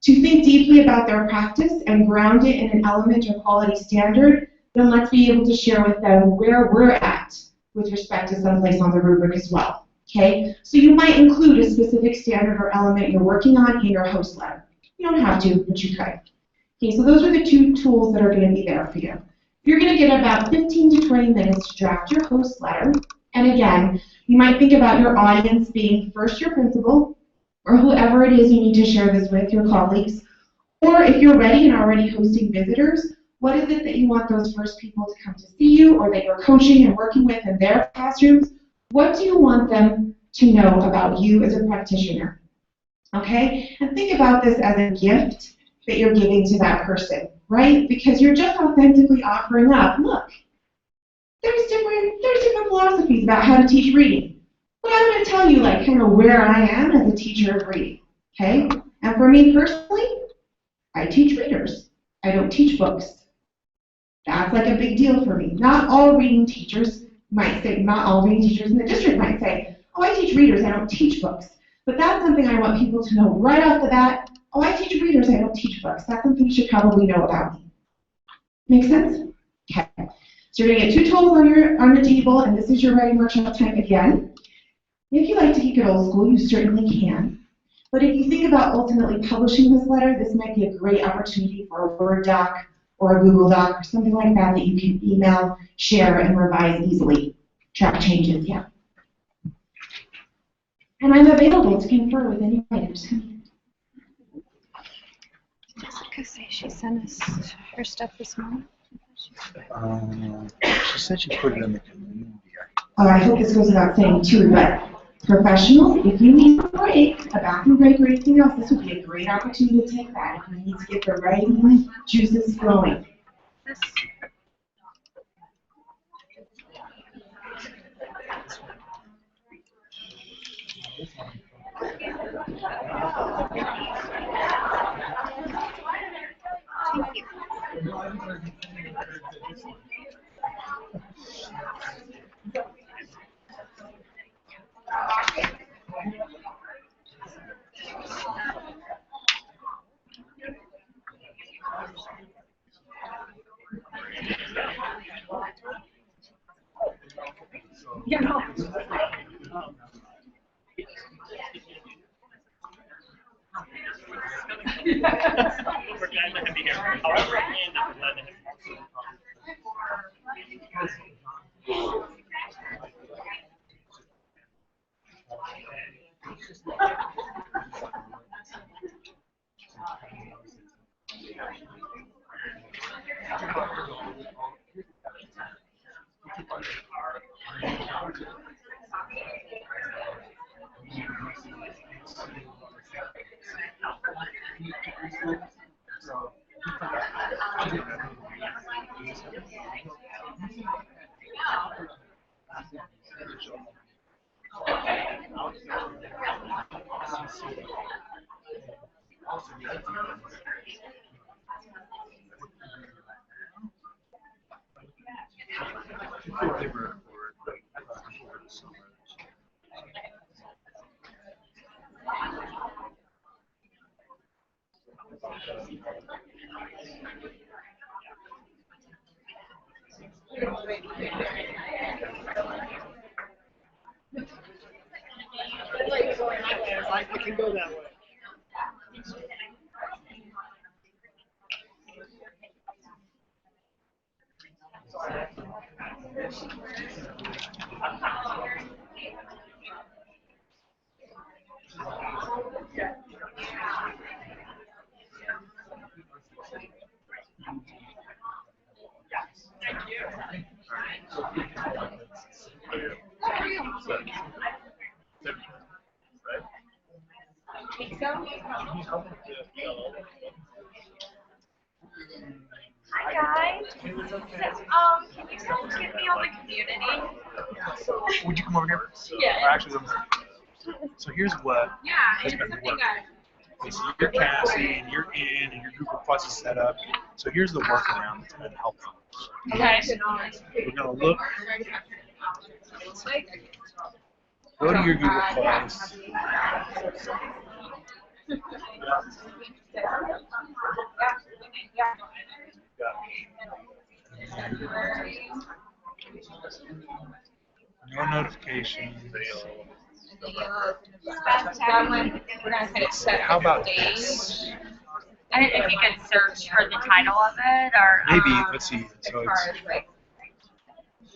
to think deeply about their practice and ground it in an element or quality standard, then let's be able to share with them where we're at with respect to someplace on the rubric as well. Okay? So you might include a specific standard or element you're working on in your host letter. You don't have to, but you could. Okay, so those are the 2 tools that are going to be there for you. You're going to get about 15 to 20 minutes to draft your host letter. And again, you might think about your audience being first your principal, or whoever it is you need to share this with, your colleagues. Or if you're ready and already hosting visitors, what is it that you want those first people to come to see you, or that you're coaching and working with in their classrooms? What do you want them to know about you as a practitioner? Okay? And think about this as a gift that you're giving to that person, right? Because you're just authentically offering up, look, there's different philosophies about how to teach reading. But I'm going to tell you like kind of where I am as a teacher of reading, okay? And for me personally, I teach readers. I don't teach books. That's like a big deal for me. Not all reading teachers might say, not all reading teachers in the district might say, oh, I teach readers, I don't teach books. But that's something I want people to know right off the bat. Oh, I teach readers, I don't teach books. That's something you should probably know about me. Make sense? Okay. So you're going to get 2 tools on the table, and this is your writing workshop time again. If you like to keep it old school, you certainly can. But if you think about ultimately publishing this letter, this might be a great opportunity for a Word doc or a Google Doc or something like that that you can email, share, and revise easily. Track changes, yeah. And I'm available to confer with any writers. Jessica say she sent us her stuff this morning. She said she put it in the community. Oh, I hope this goes without saying too, but professionals, if you need a break, a bathroom break or anything else, this would be a great opportunity to take that if you need to get the writing juices flowing. You know. We're glad to have you here. However, and I'm glad to have you. I can go that way. Think so? Hi guys. Can you still give me all the community? Would you come over here? Yeah. Or actually, so here's what Yeah, has and been something working. Okay, so you're Cassie, and you're in, and your Google Plus is set up. So here's the workaround that's been helpful. Okay. We're gonna look. Go to your Google Plus. No notifications. That one, we're gonna kind of set How about days. this? I didn't know if you could search for the title of it or. Maybe, let's see. So As it's far as like,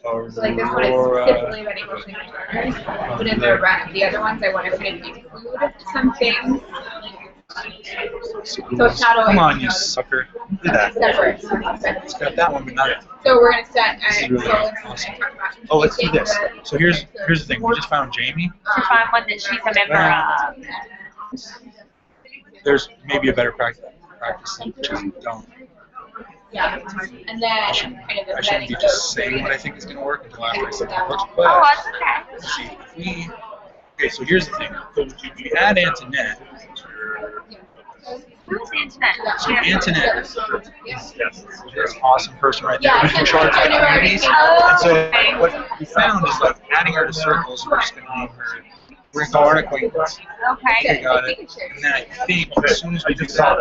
so like this one is Aurora. specifically about emotionally learners, but in the other ones I want to kind of include some things. So it's not Come always on, you sucker. Look at that. separate. It's got that one, but not. So we're gonna set. This is really awesome. Oh, let's do this. So here's the thing. We just found Jamie. To find one that she's a member of. There's maybe a better practice than just don't. Yeah, and then I kind of I shouldn't be embedding just those saying what I think is going to work until after I say it works. Oh, But that's okay. let's see. If we, okay, so here's the thing. So if you add Antoinette, Who's Antoinette? so Antoinette is this awesome person right there Yeah, who's in charge of communities. Oh, And so okay. what we found is like adding her to circles, we're just going to name her. We're going to call her an acquaintance. Okay. Okay, got it. And then I think as soon as we do that,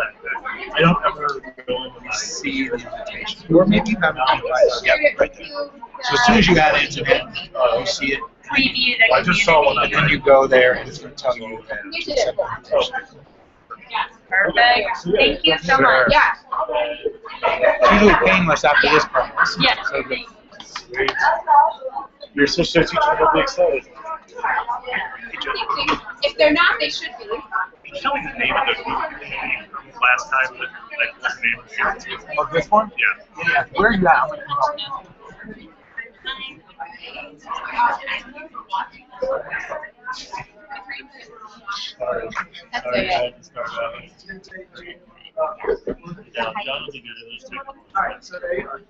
I don't ever see the invitation. Or maybe you haven't invited. Yeah, right there. So as soon as you add Antoinette, you see it. Preview the I just saw one, and then community. you go there, and it's going to tell you that. You did it. Perfect. Thank you so Sure. much. Yeah. It's usually painless after this part. Yes. So good. Sweet. Your associate teacher will be excited. If they're not, they should be. Can you tell me the name of the last time that was named? Oh, this one? Yeah. Yeah. Where are you at? That's Sorry, it. I had to start out. Yeah, John will be good at those two. Alright, so there you are.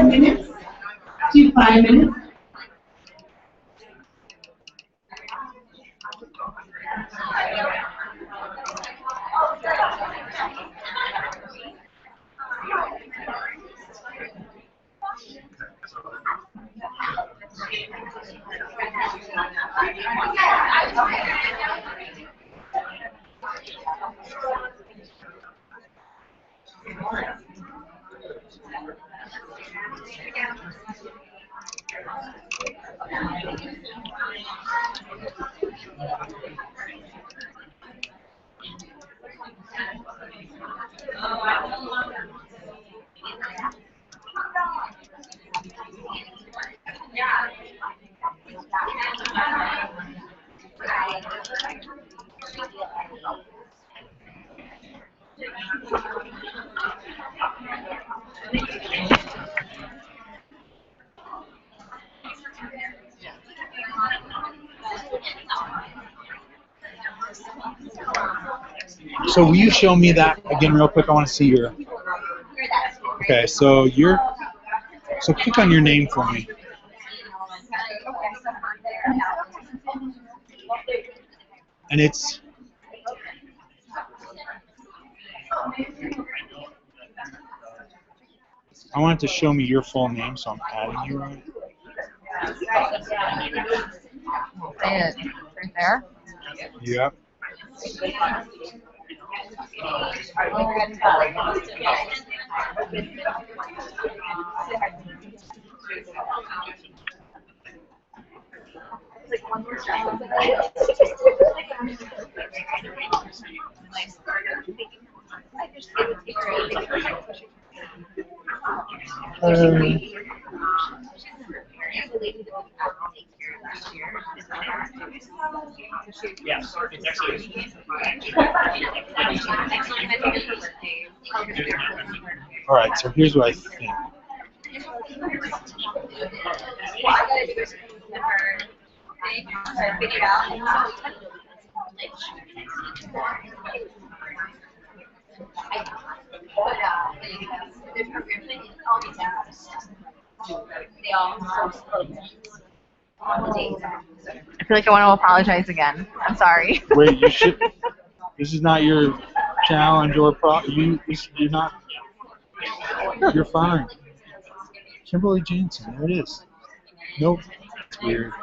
minutes to 5 minutes. So will you show me that again real quick? I want to see your. Okay, so click on your name for me. And it's. I want it to show me your full name, so I'm adding you right. Say it right there. Yep. Yes, it's actually. All right, so here's what I think. I feel like I want to apologize again. I'm sorry. Wait, you should. This is not your challenge or you're not. You're fine. Kimberly Jansen, there it is. Nope. It's weird.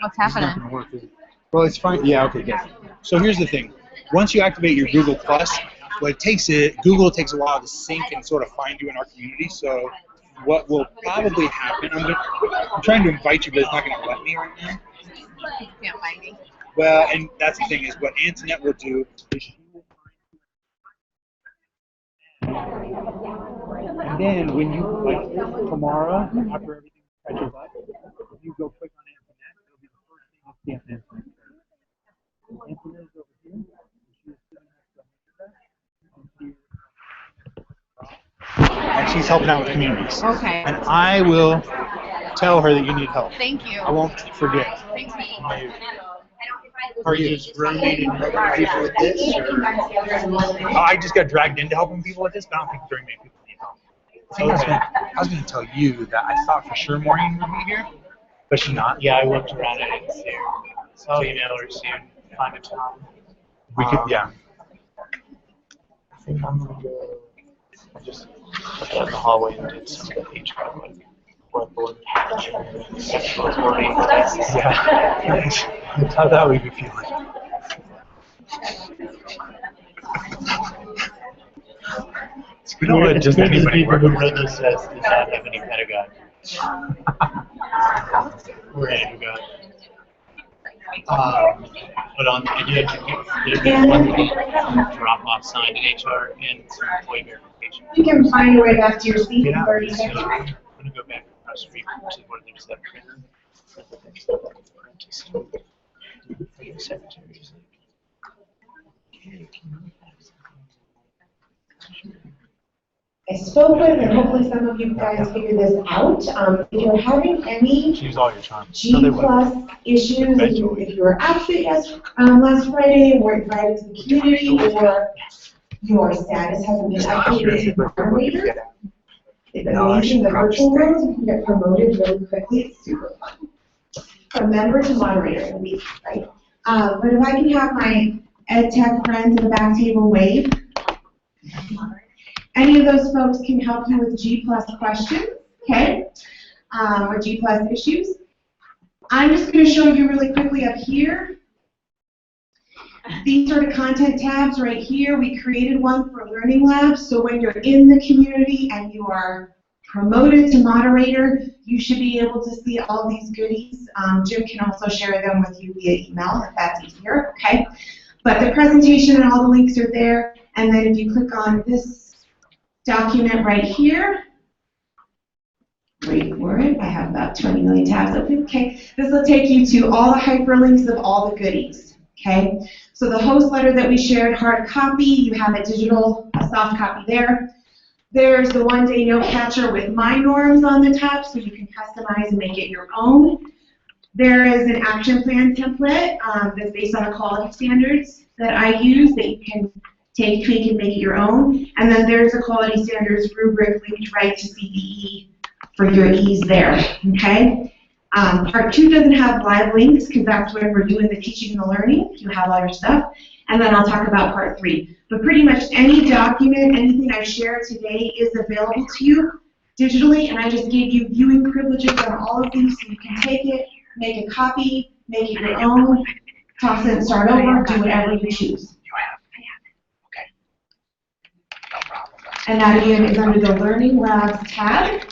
What's It's not happening? going to work, is it? Well, it's fine. Yeah, okay, good. So here's the thing. Once you activate your Google Plus, Google takes a while to sync and sort of find you in our community. So what will probably happen, I'm trying to invite you, but it's not going to let me right now. You can't find me. Well, and that's the thing is what Antoinette will do is she will find you. And then when you, like tomorrow, after everything catches up, if you go click on Antoinette, it'll be the first thing you'll see on Antoinette's page. Antoinette is over here, and she is sitting next to her. And she's helping out with communities. Okay. And I will tell her that you need help. Thank you. I won't forget. Thank you. Are you just rotating people with this? I just got dragged into helping people with this, but I don't think very many people need help. I was going to tell you that I thought for sure Maureen would be here, but she's not. Yeah, I looked around. I didn't see her. So I'll email her soon. Find a time. We could, yeah. I think I'm gonna go. I just looked out in the hallway and did some of the HR like whiteboard reporting. Yeah. How that would be feeling. We don't let just anybody people work. who read this says did not have any pedagogy. We're ready to go. But I did one drop-off sign in HR and some employee verification. You can find your way back to your seat in 30 So seconds. I'm gonna go back across the street to one of their step printer. The secretary's like, hey, can you pass I spoke with, and hopefully some of you guys figured this out. If you're having any Use all your charm. G plus issues, if you were absent last Friday, or invited to the community, or your status hasn't been updated to moderator, it's amazing. The virtual world, you can get promoted really quickly. It's super fun. From member to moderator in a week, right? But if I can have my ed tech friends in the back table wave. Any of those folks can help you with G plus questions, okay? Or G plus issues. I'm just going to show you really quickly up here. These sort of content tabs right here, we created one for Learning Labs. So when you're in the community and you are promoted to moderator, you should be able to see all these goodies. Jim can also share them with you via email if that's easier, okay? But the presentation and all the links are there. And then if you click on this document right here, wait for it, I have about 20 million tabs open, okay. This will take you to all the hyperlinks of all the goodies, okay. So the host letter that we shared, hard copy, you have a digital, a soft copy there. There's the one-day note catcher with my norms on the top, so you can customize and make it your own. There is an action plan template that's based on the quality standards that I use that you can take, tweak, and make it your own. And then there's a quality standards rubric linked right to CDE for your ease there, okay? Part 2 doesn't have live links because that's when we're doing the teaching and the learning. You have all your stuff. And then I'll talk about part 3. But pretty much any document, anything I share today is available to you digitally, and I just gave you viewing privileges on all of these so you can take it, make a copy, make it your own, toss it and start over, do whatever you choose. And that again is under the Learning Labs tab.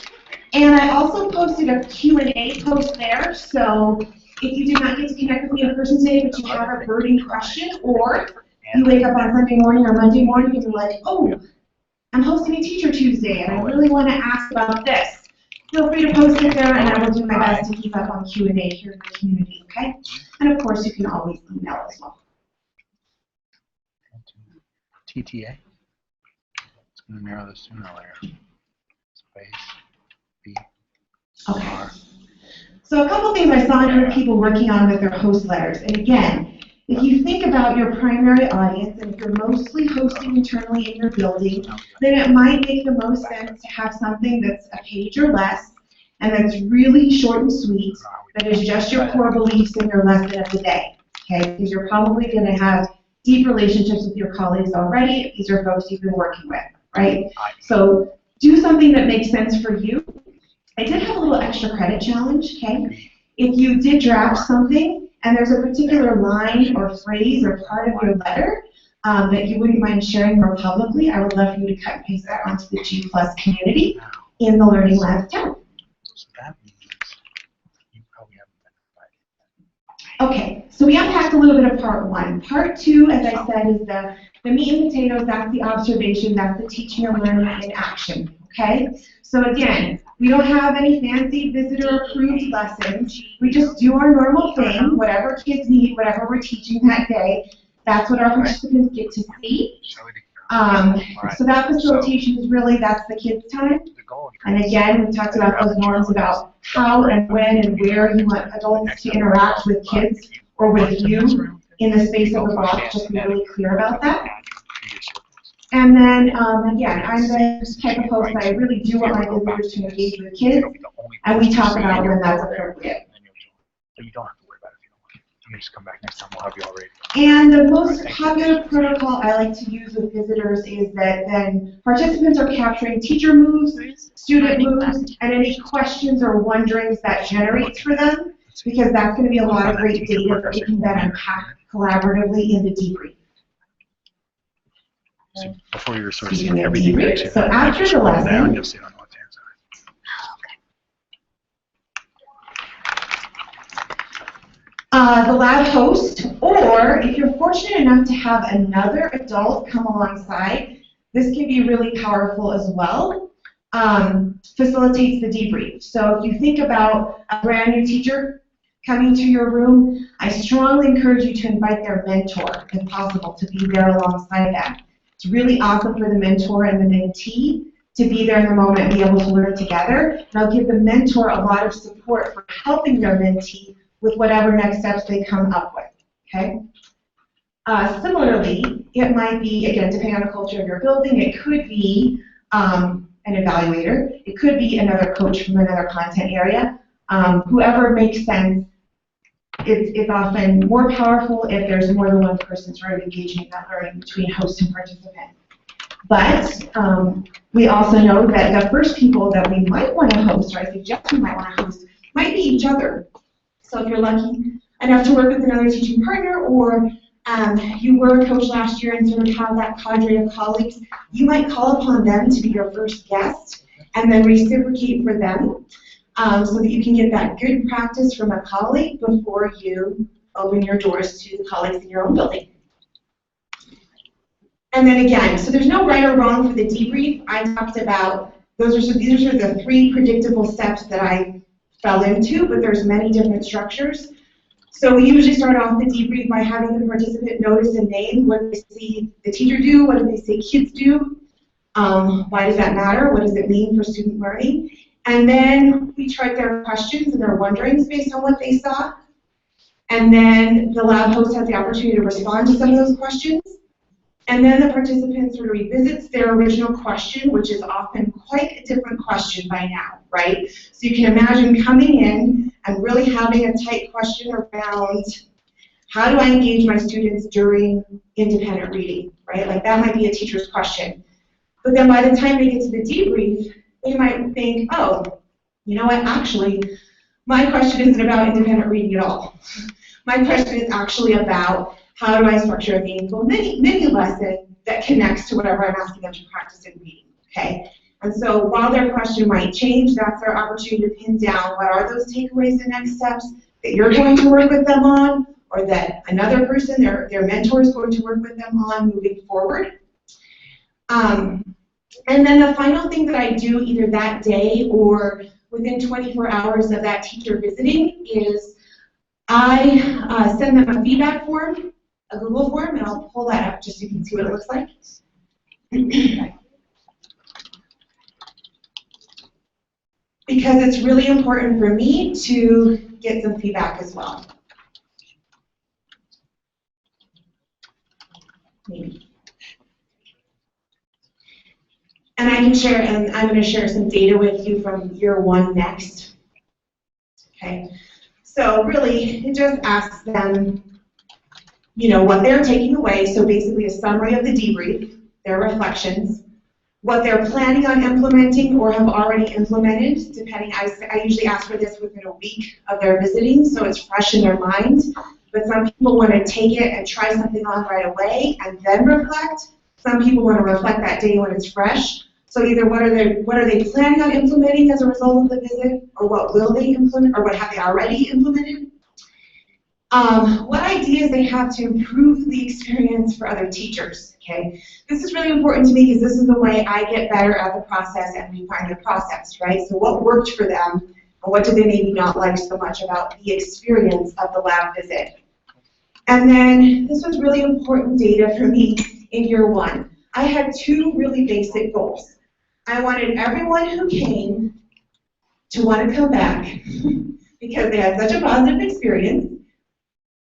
And I also posted a Q&A post there, so if you did not get to connect with me in person today, but you have a burning question, or you wake up on Sunday morning or Monday morning and you're like, oh, I'm hosting a Teacher Tuesday and I really want to ask about this, feel free to post it there and I will do my best to keep up on Q&A here in the community, okay? And of course, you can always email as well. TTA. It's going to narrow this sooner or later. Space. B. Okay. R. So a couple things I saw and heard people working on with their host letters. And again, if you think about your primary audience, and if you're mostly hosting internally in your building, then it might make the most sense to have something that's a page or less, and that's really short and sweet, that is just your core beliefs in your lesson of the day, okay? Because you're probably going to have deep relationships with your colleagues already. These are folks you've been working with, right? So do something that makes sense for you. I did have a little extra credit challenge, okay? If you did draft something and there's a particular line or phrase or part of your letter that you wouldn't mind sharing more publicly, I would love for you to cut and paste that onto the G+ community in the Learning Labs tab. So that means you probably haven't been invited. Okay, so we unpacked a little bit of part 1. Part 2, as I said, is the meat and potatoes. That's the observation. That's the teaching and learning in action, okay? So again, we don't have any fancy visitor-approved lessons. We just do our normal thing, whatever kids need, whatever we're teaching that day. That's what our participants get to see. So that facilitation is really, that's the kids' time. And again, we talked about those norms about how and when and where you want adults to interact with kids or with you in the space of the box, just be really clear about that. And then, again, I'm the type of host that I really do want my visitors to engage with kids, and we talk about when that's appropriate. You don't have to worry about it if you don't want. You can just come back next time, we'll have you all ready. And the most popular protocol I like to use with visitors is that then participants are capturing teacher moves, student moves, and any questions or wonderings that generates for them, because that's going to be a lot of great data that we can then unpack collaboratively in the debrief. So before you were sort of seeing everything next year, so after the lesson, down, you'll see it on the left-hand side. The lab host, or if you're fortunate enough to have another adult come alongside, this can be really powerful as well, facilitates the debrief. So if you think about a brand new teacher coming to your room, I strongly encourage you to invite their mentor, if possible, to be there alongside them. It's really awesome for the mentor and the mentee to be there in the moment and be able to learn together. And I'll give the mentor a lot of support for helping their mentee with whatever next steps they come up with, okay? Similarly, it might be, again, depending on the culture of your building, it could be an evaluator, it could be another coach from another content area. Whoever makes sense, it's often more powerful if there's more than one person sort of engaging in that learning between host and participant. But we also know that the first people that we might want to host, or I suggest we might want to host, might be each other. So if you're lucky enough to work with another teaching partner, or you were a coach last year and sort of have that cadre of colleagues, you might call upon them to be your first guest and then reciprocate for them so that you can get that good practice from a colleague before you open your doors to the colleagues in your own building. And then again, so there's no right or wrong for the debrief. I talked about, these are sort of the 3 predictable steps that I fell into, but there's many different structures. So we usually start off the debrief by having the participant notice and name what they see the teacher do, what do they say kids do, why does that matter, what does it mean for student learning, and then we chart their questions and their wonderings based on what they saw, and then the lab host has the opportunity to respond to some of those questions, and then the participant sort of revisits their original question, which is often quite a different question by now, right? So you can imagine coming in and really having a tight question around how do I engage my students during independent reading, right? Like that might be a teacher's question. But then by the time they get to the debrief, they might think, oh, you know what, actually, my question isn't about independent reading at all. My question is actually about how do I structure a meaningful mini lesson that connects to whatever I'm asking them to practice in reading, okay? And so while their question might change, that's their opportunity to pin down what are those takeaways and next steps that you're going to work with them on, or that another person, their mentor, is going to work with them on moving forward. And then the final thing that I do either that day or within 24 hours of that teacher visiting is I send them a feedback form, a Google form, and I'll pull that up just so you can see what it looks like. Because it's really important for me to get some feedback as well. Maybe. And I can share, and I'm going to share some data with you from year 1 next. Okay. So really, it just asks them, you know, what they're taking away. So basically, a summary of the debrief, their reflections, what they're planning on implementing or have already implemented, depending. I usually ask for this within a week of their visiting, so it's fresh in their mind. But some people want to take it and try something on right away and then reflect. Some people want to reflect that day when it's fresh. So either what are they planning on implementing as a result of the visit, or what will they implement, or what have they already implemented? What ideas they have to improve the experience for other teachers, okay? This is really important to me because this is the way I get better at the process and refine the process, right? So what worked for them, and what did they maybe not like so much about the experience of the lab visit? And then this was really important data for me in year 1. I had 2 really basic goals. I wanted everyone who came to want to come back because they had such a positive experience.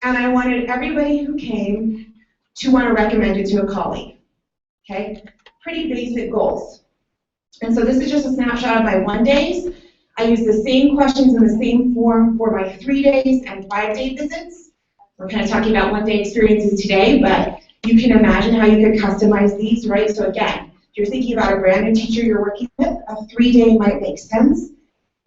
And I wanted everybody who came to want to recommend it to a colleague, okay? Pretty basic goals. And so this is just a snapshot of my 1 days. I use the same questions in the same form for my 3 days and 5-day visits. We're kind of talking about 1-day experiences today, but you can imagine how you could customize these, right? So again, if you're thinking about a brand new teacher you're working with, a 3-day might make sense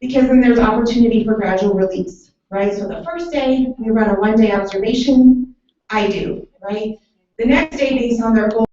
because then there's opportunity for gradual release. Right, so the first day, we run a 1-day observation, I do, right? The next day, based on their goal,